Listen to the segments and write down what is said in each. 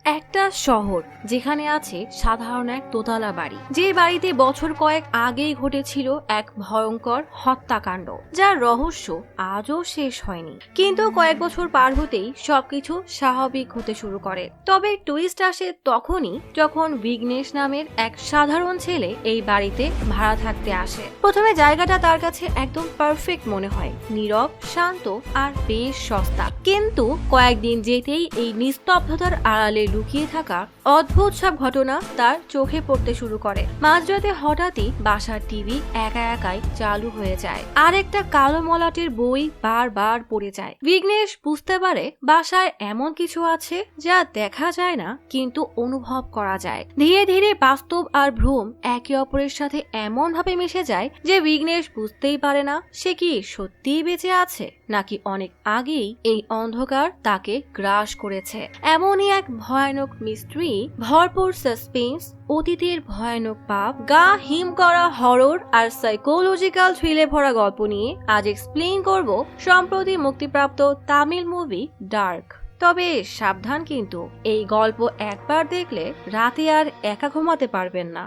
একটা শহর যেখানে আছে সাধারণ এক দোতলা বাড়ি, যে বাড়িতে বছর কয়েক আগেই ঘটেছিল এক ভয়ঙ্কর হত্যাকাণ্ড, যার রহস্য আজও শেষ হয়নি। কিন্তু কয়েক বছর পার হতেই সবকিছু স্বাভাবিক হতে শুরু করে। তবে টুইস্ট আসে তখনই যখন বিঘ্নেশ নামের এক সাধারণ ছেলে এই বাড়িতে ভাড়া থাকতে আসে। প্রথমে জায়গাটা তার কাছে একদম পারফেক্ট মনে হয়, নীরব, শান্ত আর বেশ সস্তা। কিন্তু কয়েকদিন যেতেই এই নিস্তব্ধতার আড়ালে লুকিয়ে থাকা অদ্ভুত সব ঘটনা তার চোখে পড়তে শুরু করে। মাঝরাতে হঠাৎই বাসার টিভি একা একাই চালু হয়ে যায়, আর একটা কালো মলাটের বই বারবার পড়ে যায়। বিঘ্নেশ বুঝতে পারে বাসায় এমন কিছু আছে যা দেখা যায় না, কিন্তু অনুভব করা যায়। ধীরে ধীরে বাস্তব আর ভ্রম একে অপরের সাথে এমন ভাবে মিশে যায় যে বিঘ্নেশ বুঝতেই পারে না সে কি সত্যিই বেঁচে আছে নাকি অনেক আগেই এই অন্ধকার তাকে গ্রাস করেছে। এমনই এক ভয়ানক মিস্ট্রি, ভরপুর সাসপেন্স, অতীতের ভয়ানক পাপ, গা হিম করা হরর আর সাইকোলজিক্যাল থ্রিলে ভরা গল্প নিয়ে আজ এক্সপ্লেইন করব সম্প্রতি মুক্তিপ্রাপ্ত তামিল মুভি ডার্ক। তবে সাবধান, কিন্তু এই গল্প একবার দেখলে রাতে আর একা ঘুমাতে পারবেন না।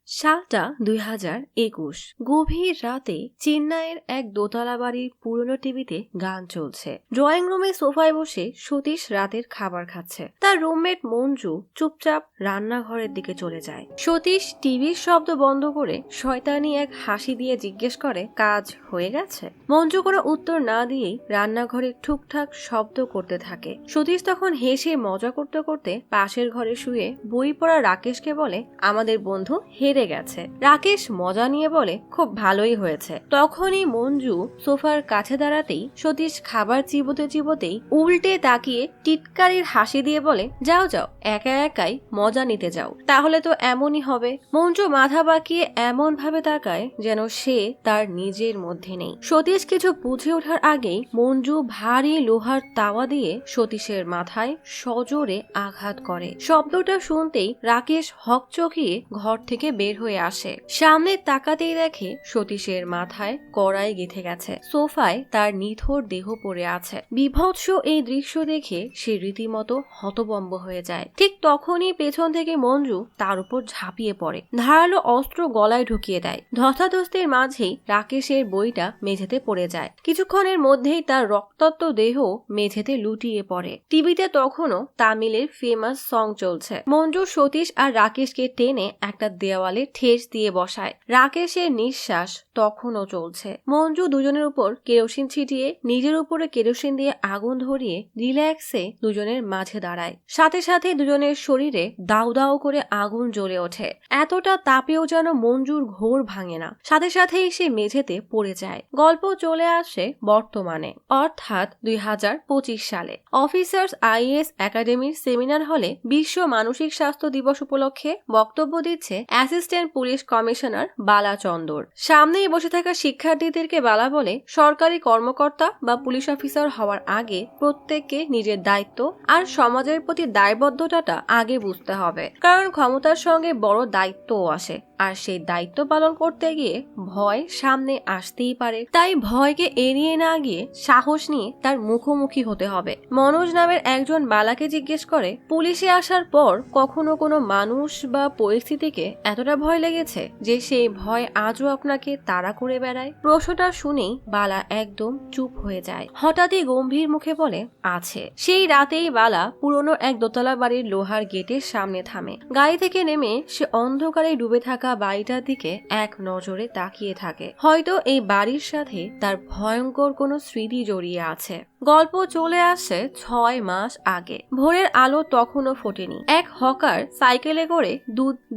সালটা 2021। গভীর রাতে চেন্নাইয়ের এক দোতলা বাড়ির পুরনো টিভিতে গান চলছে। ড্রয়িং রুমে সোফায় বসে সতীশ রাতের খাবার খাচ্ছে। তার রুমমেট মঞ্জু চুপচাপ রান্নাঘরের দিকে চলে যায়। সতীশ টিভির শব্দ বন্ধ করে শয়তানি এক হাসি দিয়ে জিজ্ঞেস করে, কাজ হয়ে গেছে? মঞ্জু কোনো উত্তর না দিয়েই রান্নাঘরে ঠুকঠাক শব্দ করতে থাকে। সতীশ তখন হেসে মজা করতে করতে পাশের ঘরে শুয়ে বই পড়া রাকেশকে বলে, আমাদের বন্ধু হেরে গেছে। রাকেশ মজা নিয়ে বলে, খুব ভালোই হয়েছে। তখনই মঞ্জু সোফার কাছে দাঁড়াতেই সতীশ খাবার চিবোতে চিবোতেই উল্টে তাকিয়ে টিটকারির হাসি দিয়ে বলে, যাও যাও, একা একাই মজা নিতে যাও, তাহলে তো এমনই হবে। মঞ্জু মাথা বাঁকিয়ে এমন ভাবে তাকায় যেন সে তার নিজের মধ্যে নেই। সতীশ কিছু বুঝে ওঠার আগেই মঞ্জু ভারী লোহার তাওয়া দিয়ে সতীশের মাথায় সজোরে আঘাত করে। শব্দটা শুনতেই রাকেশ হকচকিয়ে ঘর থেকে বের হয়ে আসে। সামনে তাকাতেই দেখে সতীশের মাথায় কড়াই গেঁথে গেছে, সোফায় তার নিথর দেহ পড়ে আছে। বিভৎস এই দৃশ্য দেখে সে রীতিমতো হতবম্ব হয়ে যায়। ঠিক তখনই পেছন থেকে মঞ্জু তার উপর ঝাঁপিয়ে পড়ে, ধারালো অস্ত্র গলায় ঢুকিয়ে দেয়। ধস্তাধস্তির মাঝেই রাকেশের বইটা মেঝেতে পড়ে যায়। কিছুক্ষণের মধ্যেই তার রক্তাক্ত দেহ মেঝেতে লুটিয়ে পড়ে। টিভিতে তখনও তামিলের ফেমাস সং চলছে। মঞ্জু সতীশ আর রাকেশকে টেনে একটা দেওয়ালে ঠেস দিয়ে বসায়। রাকেশের নিঃশ্বাস তখনও চলছে। মঞ্জু দুজনের উপর কেরোসিন ছিটিয়ে নিজের উপরে কেরোসিন দিয়ে আগুন ধরিয়ে রিল্যাক্সে দুজনের মাঝে দাঁড়ায়। সাথে সাথে দুজনের শরীরে দাউ দাউ করে আগুন জ্বলে ওঠে। এতটা তাপেও যেন মঞ্জুর ঘোর ভাঙে না। সাথে সাথেই সে মেঝেতে পড়ে যায়। গল্প চলে আসে বর্তমানে, অর্থাৎ 2025 সালে। অফিসার্স আইএএস একাডেমির সেমিনার হলে বিশ্ব মানসিক স্বাস্থ্য দিবস উপলক্ষে বক্তব্য দিচ্ছে অ্যাসিস্ট্যান্ট পুলিশ কমিশনার বালা চন্দর। সামনেই বসে থাকা শিক্ষার্থীদেরকে বালা বলে, সরকারি কর্মকর্তা বা পুলিশ অফিসার হওয়ার আগে প্রত্যেককে নিজের দায়িত্ব আর সমাজের প্রতি দায়বদ্ধতাটা আগে বুঝতে হবে, কারণ ক্ষমতার সঙ্গে বড় দায়িত্বও আসে, আর সেই দায়িত্ব পালন করতে গিয়ে ভয় সামনে আসতেই পারে। তাই ভয়কে এড়িয়ে না গিয়ে সাহস নিয়ে তার মুখোমুখি হতে হবে। মনোজ নামের একজন বালাকে জিজ্ঞেস করে, পুলিশে আসার পর কখনো কোনো মানুষ বা পরিস্থিতিকে এতটা ভয় লেগেছে যে সেই ভয় আজও আপনাকে তাড়া করে বেড়ায়? প্রশ্নটা শুনেই বালা একদম চুপ হয়ে যায়। হঠাৎই গম্ভীর মুখে বলে, আছে। সেই রাতেই বালা পুরনো এক দোতলা বাড়ির লোহার গেটের সামনে থামে। গাড়ি থেকে নেমে সে অন্ধকারে ডুবে থাকা বাড়িটার দিকে এক নজরে তাকিয়ে থাকে। হয়তো এই বাড়ির সাথে তার ভয়ঙ্কর কোনো স্মৃতি জড়িয়ে আছে। গল্প চলে আসছে 6 মাস আগে। ভোরের আলো তখনও ফোটেনি। এক হকার সাইকেলে করে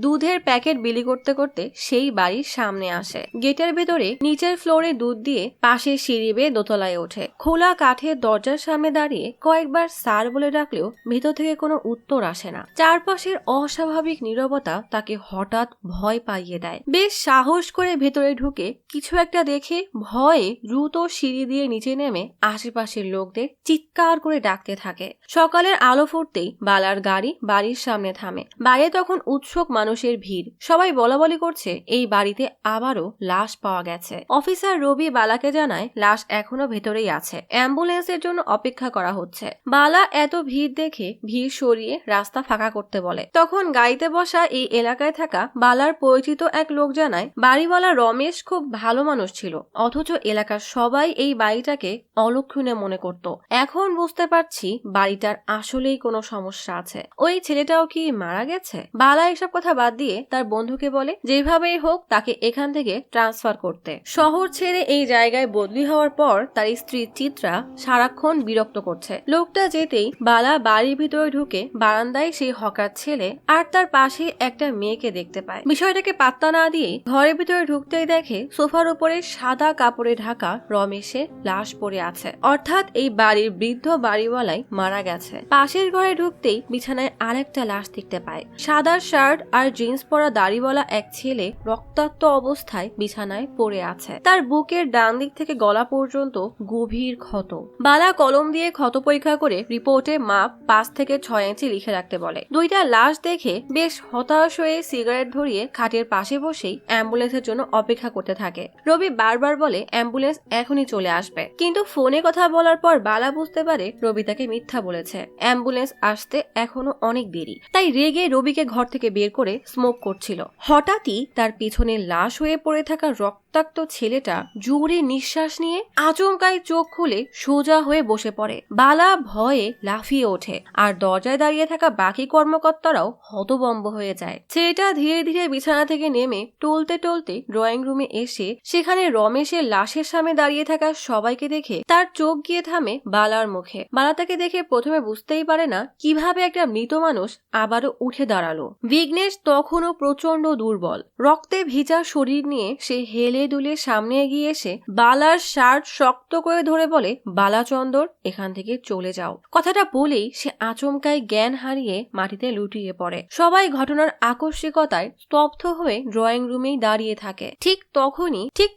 দুধের প্যাকেট বিলি করতে করতে সেই বাড়ির সামনে আসে। গেটের ভেতরে নিচের ফ্লোরে দুধ দিয়ে পাশে সিঁড়ি বেয়ে দোতলায় ওঠে। খোলা কাঠের দরজার সামনে দাঁড়িয়ে কয়েকবার স্যার বলে ডাকলেও ভেতর থেকে কোনো উত্তর আসে না। চারপাশের অস্বাভাবিক নীরবতা তাকে হঠাৎ ভয় ভয় পাইয়ে দেয়। বেশ সাহস করে ভেতরে ঢুকে কিছু একটা দেখে ভয়ে দ্রুত সিঁড়ি দিয়ে নিচে নেমে আশেপাশের লোকদের চিৎকার করে ডাকতে থাকে। সকালের আলো ফুটতেই বালার গাড়ি বাড়ির সামনে থামে। বাইরে তখন উৎসুক মানুষের ভিড়। সবাই বলাবলি করছে এই বাড়িতে আবারও লাশ পাওয়া গেছে। অফিসার রবি বালাকে জানায় লাশ এখনো ভেতরেই আছে, অ্যাম্বুলেন্সের জন্য অপেক্ষা করা হচ্ছে। বালা এত ভিড় দেখে ভিড় সরিয়ে রাস্তা ফাঁকা করতে বলে। তখন গাড়িতে বসা এই এলাকায় থাকা বালার পরিচিত এক লোক জানায় বাড়িওয়ালা রমেশ খুব ভালো মানুষ ছিল, অথচ এলাকার সবাই এই বাড়িটাকে অলক্ষণে মনে করত। এখন বুঝতে পারছি বাড়িটার আসলেই কোনো সমস্যা আছে। ওই ছেলেটাও কি মারা গেছে? বালা এসব কথা বাদ দিয়ে তার বন্ধুকে বলে যেভাবেই হোক তাকে এখান থেকে ট্রান্সফার করতে। শহর ছেড়ে এই জায়গায় বদলি হওয়ার পর তার স্ত্রী চিত্রা সারাক্ষণ বিরক্ত করছে। লোকটা যেতেই বালা বাড়ির ভিতরে ঢুকে বারান্দায় সেই হকার ছেলে আর তার পাশে একটা মেয়েকে দেখতে পায়। বিষয়টাকে পাত্তা না দিয়ে ঘরের ভিতরে ঢুকতেই দেখে সোফার উপরে সাদা কাপড়ে ঢাকা রমেশের লাশ পড়ে আছে। অর্থাৎ এই বাড়ির বৃদ্ধ বাড়িওয়ালাই মারা গেছে। পাশের ঘরে ঢুকতেই বিছানায় আরেকটা লাশ দেখতে পায়। সাদা শার্ট আর জিন্স পরা দাড়িওয়ালা এক ছেলে রক্তাক্ত অবস্থায় বিছানায় পড়ে আছে। তার বুকের ডান দিক থেকে গলা পর্যন্ত গভীর ক্ষত। বালা কলম দিয়ে ক্ষত পরীক্ষা করে রিপোর্টে মাপ 5 থেকে 6 ইঞ্চি লিখে রাখতে বলে। দুইটা লাশ দেখে বেশ হতাশ হয়ে সিগারেট ধরিয়ে খাটের পাশে বসেই অ্যাম্বুলেন্সের জন্য অপেক্ষা করতে থাকে। রবি বারবার বলে অ্যাম্বুলেন্স এখনই চলে আসবে, কিন্তু ফোনে কথা বলার পর বালা বুঝতে পারে রবি তাকে মিথ্যা বলেছে। অ্যাম্বুলেন্স আসতে এখনো অনেক দেরি। তাই রেগে রবিকে ঘর থেকে বের করে স্মোক করছিল। হঠাৎই তার পিছনে লাশ হয়ে পড়ে থাকা রক্তাক্ত ছেলেটা জোরে নিঃশ্বাস নিয়ে আচমকাই চোখ খুলে সোজা হয়ে বসে পড়ে। বালা ভয়ে লাফিয়ে ওঠে আর দরজায় দাঁড়িয়ে থাকা বাকি কর্মকর্তারাও হতভম্ব হয়ে যায়। ছেলেটা ধীরে ধীরে বিছানা থেকে নেমে টলতে টলতে ড্রয়িং রুমে এসে সেখানে রমেশের লাশের সামনে দাঁড়িয়ে থাকা সবাইকে দেখে তার চোখ গিয়ে থামে বালার মুখে। বালা তাকে দেখে প্রথমে বুঝতেই পারে না কিভাবে একটা মৃত মানুষ আবারও উঠে দাঁড়ালো। বিঘ্নেশ তখনও প্রচন্ড দুর্বল। রক্তে ভিজা শরীর নিয়ে সে হেলে দুলে সামনে এগিয়ে এসে বালার শার্ট শক্ত করে ধরে বলে বালাচন্দর এখান থেকে চলে যাও। কথাটা বলেই সে আচমকায় জ্ঞান হারিয়ে মাটিতে লুটিয়ে পড়ে। সবাই ঘটনার আকস্মিকতায় স্তব্ধ হয়ে ড্রয়িং রুমেই দাঁড়িয়ে থাকে। ঠিক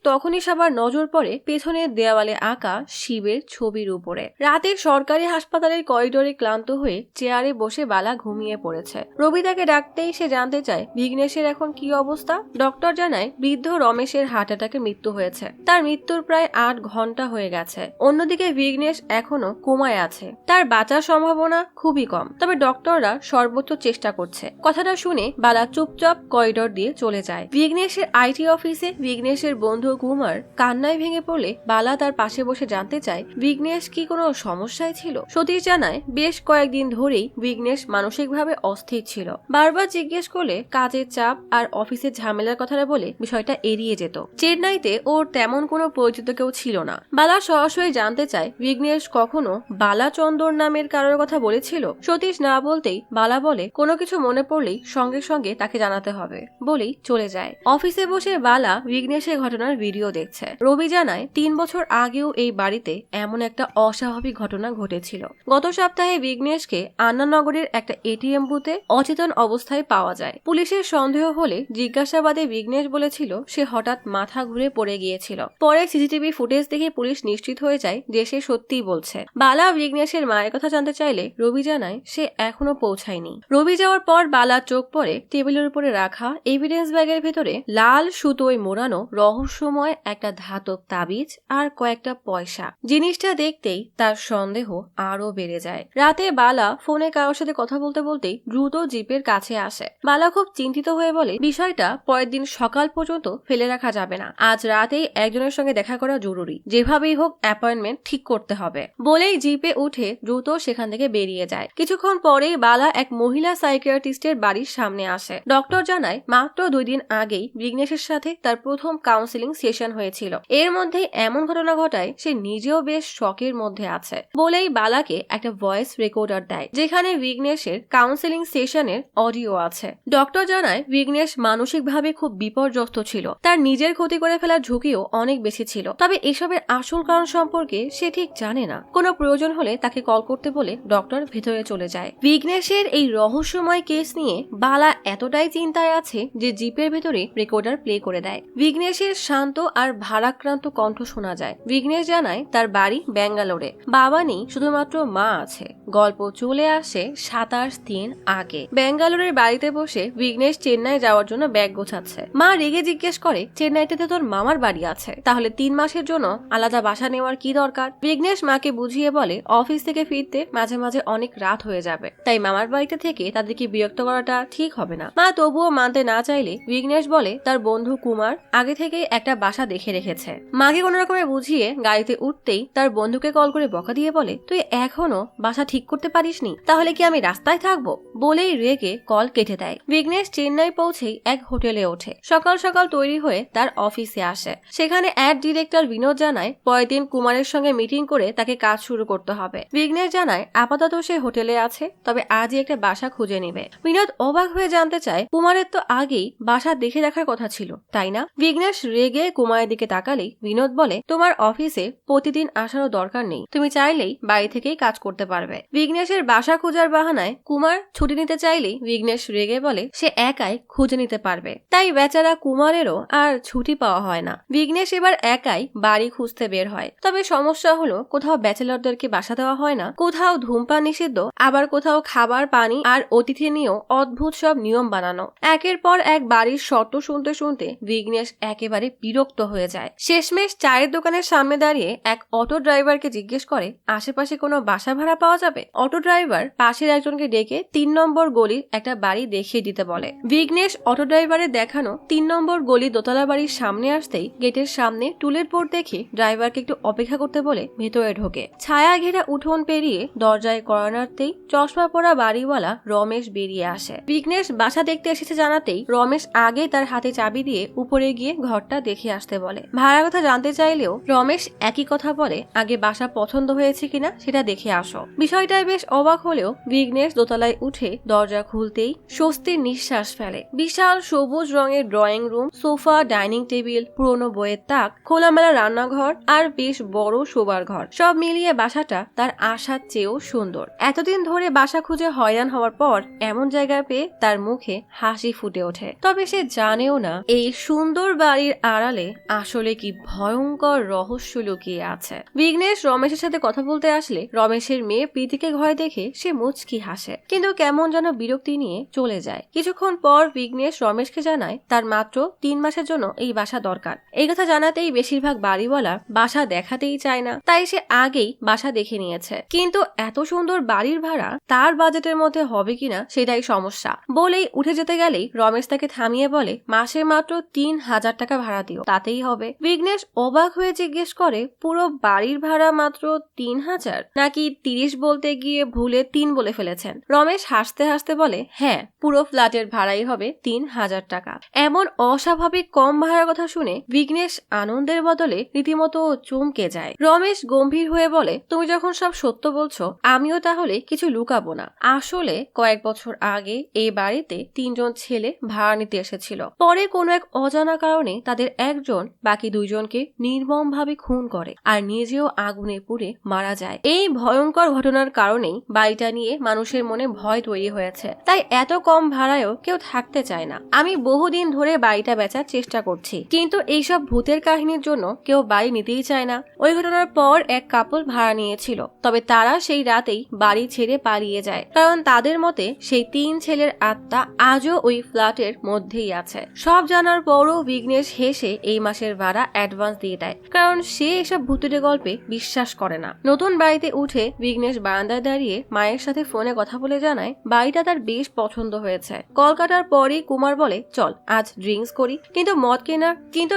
তখনই সবার নজর পড়ে পেছনের দেওয়ালে আঁকা শিবের ছবির উপরে। রাতে সরকারি হাসপাতালের করিডোরে ক্লান্ত হয়ে চেয়ারে বসে বালা ঘুমিয়ে পড়েছে। রবি তাকে ডাকতেই সে জানতে চায় বিঘ্নেশের এখন কি অবস্থা। ডক্টর জানায় বৃদ্ধ রমেশের হার্ট অ্যাটাকে মৃত্যু হয়েছে। তার মৃত্যুর প্রায় 8 ঘন্টা হয়ে গেছে। অন্যদিকে বিঘ্নেশ এখনো কোমায় আছে। তার বাঁচার সম্ভাবনা খুবই কম, তবে ডক্টররা সর্বোচ্চ চেষ্টা করছে। কথাটা শুনে বালা চুপচাপ করিডোর দিয়ে চলে যায়। বিঘ্নেশের আইটি অফিসে বিঘ্নেশের বন্ধু কুমার কান্নায় ভেঙে পড়লে বালা তার পাশে বসে জানতে চায় বিঘ্নেশ কি কোনো সমস্যায় ছিল। সতীশ জানায় বেশ কয়েকদিন ধরেই বিঘ্নেশ মানসিকভাবে অস্থির ছিল। বারবার জিজ্ঞেস করলে কাজের চাপ আর অফিসের ঝামেলার কথাটা বলে বিষয়টা এড়িয়ে যেত। চেন্নাইতে ওর তেমন কোনো পরিচিত কেউ ছিল না। বালা সরাসরি জানতে চায় বিঘ্নেশ কখনো বালাচন্দর নামের কারোর কথা বলেছিল। সতীশ না বলতেই বালা বলে কোনো কিছু মনে পড়লেই সঙ্গে সঙ্গে তাকে জানাতে হবে বলেই চলে যায়। অফিসে বসে বালা বিঘ্নেশের ঘটনার ভিডিও দেখছে। রবি জানায় 3 বছর আগেও এই বাড়িতে এমন একটা অস্বাভাবিক ঘটনা ঘটেছিল। গত সপ্তাহে বিঘ্নেশকে আন্নানগরের একটা এটিএম বুথে অচেতন অবস্থায় পাওয়া যায়। পুলিশের সন্দেহ হলে জিজ্ঞাসাবাদে বিঘ্নেশ বলেছিল সে হঠাৎ মাথা ঘুরে পড়ে গিয়েছিল। পরে সিসিটিভি ফুটেজ দেখে পুলিশ নিশ্চিত হয়ে যায় যে সে সত্যিই বলছে। বালা বিঘ্নেশের মায়ের কথা জানতে চাইলে রবি জানায় সে এখনো পৌঁছায়নি। রবি যাওয়ার পর বালা চোখ পড়ে টেবিলের উপরে রাখা এভিডেন্স ব্যাগের ভেতরে লাল সুতোয় মোড়ানো রহস্যময় একটা ধাতব তাবিজ আর কয়েকটা পয়সা। জিনিসটা দেখতেই তার সন্দেহ আরো বেড়ে যায়। রাতে বালা ফোনে কারোর সাথে কথা বলতে বলতেই দ্রুত জিপের কাছে আসে। বালা খুব চিন্তিত হয়ে বলে বিষয়টা পরের দিন সকাল পর্যন্ত ফেলে রাখা যাবে না। আজ রাতেই একজনের সঙ্গে দেখা করা জরুরি। যেভাবেই হোক অ্যাপয়েন্টমেন্ট ঠিক করতে হবে বলেই জিপে উঠে দ্রুত সেখান থেকে বেরিয়ে যায়। কিছুক্ষণ পরেই বালা এক মহিলা সাইকিয়াট্রিস্টের বাড়ির সামনে আসে। ডক্টর জানায় মাত্র 2 দিন আগেই বিঘ্নেশের সাথে তার প্রথম কাউন্সিলিং সেশন হয়েছিল। এর মধ্যেই এমন ঘটনা ঘটায় সে নিজেও বেশ শকের মধ্যে আছে বলেই বালাকে একটা ভয়েস রেকর্ডার দেয় যেখানে বিঘ্নেশের কাউন্সিলিং সেশনের অডিও আছে। ডক্টর জানায় বিঘ্নেশ মানসিকভাবে খুব বিপর্যস্ত ছিল। তার নিজের ক্ষতি ক্ষতি করে ফেলার ঝুঁকিও অনেক বেশি ছিল। তবে এসবের আসল কারণ সম্পর্কে সে ঠিক জানে না। কোনো প্রয়োজন হলে তাকে কল করতে বলে ডক্টর ভেতরে চলে যায়। বিঘ্নেশের এই রহস্যময় কেস নিয়ে বালা এতটাই চিন্তায় আছে যে জিপের ভেতরে রেকর্ডার প্লে করে দেয়। বিঘ্নেশের শান্ত আর ভারাক্রান্ত কণ্ঠ শোনা যায়। বিঘ্নেশ জানায় তার বাড়ি ব্যাঙ্গালোরে, বাবা নেই, শুধুমাত্র মা আছে। গল্প চলে আসে 27 দিন আগে। ব্যাঙ্গালোরের বাড়িতে বসে বিঘ্নেশ চেন্নাই যাওয়ার জন্য ব্যাগ গোছাচ্ছে। মা রেগে জিজ্ঞেস করে, চেন্নাইতে তো তোর মামার বাড়ি আছে, তাহলে 3 মাসের জন্য আলাদা বাসা নেওয়ার কি দরকার? বিঘ্নেশ মাকে বুঝিয়ে বলে অফিস থেকে ফিরতে মাঝে মাঝে অনেক রাত হয়ে যাবে, তাই মামার বাড়িতে থেকে তাদেরকে বিরক্ত করাটা ঠিক হবে না। মা তবুও মানতে না চাইলে বিঘ্নেশ বলে তার বন্ধু কুমার আগে থেকেই একটা বাসা দেখে রেখেছে। মাকে কোনো রকমে বুঝিয়ে গাড়িতে উঠতেই তার বন্ধুকে কল করে বকা দিয়ে বলে, তুই এখনো বাসা ঠিক করতে পারিসনি, তাহলে কি আমি রাস্তায় থাকবো? বলেই রেগে কল কেটে দেয়। বিঘ্নেশ চেন্নাই পৌঁছেই এক হোটেলে ওঠে। সকাল সকাল তৈরি হয়ে তার অফিসে আসে। সেখানে অ্যাড ডিরেক্টর বিনোদ জানায় পরের দিন কুমারের সঙ্গে মিটিং করে তাকে কাজ শুরু করতে হবে। বিঘ্নেশ জানায় আপাতত সে হোটেলে আছে, তবে আজই একটা বাসা খুঁজে নিবে। বিনোদ অবাক হয়ে জানতে চায়, কুমারের তো আগেই বাসা দেখে রাখার কথা ছিল, তাই না? বিঘ্নেশ রেগে কুমারের দিকে তাকালেই বিনোদ বলে, তোমার অফিসে প্রতিদিন আসারও দরকার নেই, তুমি চাইলেই বাড়ি থেকেই কাজ করতে পারবে। বিঘ্নেশের বাসা খোঁজার বাহানায় কুমার ছুটি নিতে চাইলেই বিঘ্নেশ রেগে বলে সে একাই খুঁজে নিতে পারবে। তাই বেচারা কুমারেরও আর ছুটি পাওয়া হয় না। বিঘ্নেশ এবার একাই বাড়ি খুঁজতে বের হয়। তবে সমস্যা হলো কোথাও ব্যাচেলরদেরকে বাসা দেওয়া হয় না, কোথাও ধূমপান নিষিদ্ধ, আবার কোথাও খাবার, পানি আর অতিথি নিয়েও অদ্ভুত সব নিয়ম বানানো। একের পর এক বাড়ির শর্ত শুনতে শুনতে বিঘ্নেশ একেবারে বিরক্ত হয়ে যায়। শেষমেশ চায়ের দোকানের সামনে দাঁড়িয়ে এক অটো ড্রাইভারকে জিজ্ঞেস করে আশেপাশে কোনো বাসা ভাড়া পাওয়া যাবে। অটো ড্রাইভার পাশের একজনকে ডেকে 3 নম্বর গলির একটা বাড়ি দেখিয়ে দিতে বলে। বিঘ্নেশ অটো ড্রাইভারের দেখানো 3 নম্বর গলি দোতলা বাড়ির সামনে আসতেই গেটের সামনে টুলের বোর্ড দেখে ড্রাইভারকে একটু অপেক্ষা করতে বলে ভেতরে ঢোকে। ছায়া ঘেরা উঠোন পেরিয়ে দরজায় করানাতেই চশমা পরা বাড়িওয়ালা রমেশ বেরিয়ে আসে। বিঘ্নেশ বাসা দেখতে এসেছে জানাতেই রমেশ আগে তার হাতে চাবি দিয়ে উপরে গিয়ে ঘরটা দেখে আসতে বলে। ভাড়ার কথা জানতে চাইলেও রমেশ একই কথা বলে, আগে বাসা পছন্দ হয়েছে কিনা সেটা দেখে আসো। বিষয়টায় বেশ অবাক হলেও বিঘ্নেশ দোতলায় উঠে দরজা খুলতেই স্বস্তির নিঃশ্বাস ফেলে। বিশাল সবুজ রঙের drawing room, sofa, dining table, পুরনো বইয়ের তাক, খোলামেলা রান্নাঘর আর বেশ বড় শোবার ঘর, সব মিলিয়ে বাসাটা তার আশার চেয়েও সুন্দর। এতদিন ধরে বাসা খুঁজে হয়রান হওয়ার পর এমন জায়গায় পেয়ে তার মুখে হাসি ফুটে ওঠে। তবে সে জানেও না এই সুন্দর বাড়ির আড়ালে আসলে কি ভয়ঙ্কর রহস্য লুকিয়ে আছে। বিঘ্নেশ রমেশের সাথে কথা বলতে আসলে রমেশের মেয়ে প্রীতিকে ঘরে দেখে সে মুচকি হাসে, কিন্তু কেমন যেন বিরক্তি নিয়ে চলে যায়। কিছুক্ষণ পর বিঘ্নেশ রমেশকে জানায় তার মাত্র 3 মাসের জন্য এই বাসা দরকার। এই কথা জানাতেই বেশিরভাগ বাড়িওয়ালা বাসা দেখাতেই চায় না, তাই সে আগেই বাসা দেখে নিয়েছে। কিন্তু এত সুন্দর বাড়ির ভাড়া তার বাজেটের মধ্যে হবে কিনা সেটাই সমস্যা। বলেই উঠে যেতে গেলেই রমেশ তাকে থামিয়ে বলে মাসে মাত্র 3000 টাকা ভাড়া দিও, তাতেই হবে। বিঘ্নেশ অবাক হয়ে জিজ্ঞেস করে পুরো বাড়ির ভাড়া মাত্র 3000, নাকি 30 বলতে গিয়ে ভুলে 3 বলে ফেলেছেন? রমেশ হাসতে হাসতে বলে, হ্যাঁ, পুরো ফ্ল্যাটের ভাড়াই হবে 3000 টাকা। এমন অস্বাভাবিক কম ভাড়ার কথা শুনে বিঘ্নেশ আনন্দের বদলে রীতিমতো চমকে যায়। রমেশ গম্ভীর হয়ে বলে, তুমি যখন সব সত্য বলছো আমিও তাহলে কিছু লুকাবো না। আসলে কয়েক বছর আগে এই বাড়িতে 3 জন ছেলে ভাড়া নিতে এসেছিল। পরে কোনো এক অজানা কারণে তাদের একজন বাকি 2 জনকে নির্মম ভাবে খুন করে আর নিজেও আগুনে পুড়ে মারা যায়। এই ভয়ঙ্কর ঘটনার কারণেই বাড়িটা নিয়ে মানুষের মনে ভয় তৈরি হয়েছে, তাই এত কম ভাড়ায়ও কেউ থাকতে চায় না। আমি বহুদিন ধরে বাড়িটা বেচার চেষ্টা করছি, কিন্তু এইসব ভূতের কাহিনীর জন্য কেউ বাড়ি নিতেই চায় না। ওই ঘটনার পর এক কাপল ভাড়া নিয়েছিল, তবে তারা সেই রাতেই বাড়ি ছেড়ে পালিয়ে যায়, কারণ তাদের মতে সেই 3 ছেলের আত্মা আজও ওই ফ্ল্যাটের মধ্যেই আছে। সব জানার পরও বিঘ্নেশ হেসে এই মাসের ভাড়া অ্যাডভান্স দিয়ে দেয়, কারণ সে এসব ভূতের গল্পে বিশ্বাস করে না। নতুন বাড়িতে উঠে বিঘ্নেশ বারান্দায় দাঁড়িয়ে মায়ের সাথে ফোনে কথা বলে জানায় বাড়িটা তার বেশ পছন্দ হয়েছে। কলকাতার পরই কুমার বলে চল আজ ড্রিঙ্কস করি, কিন্তু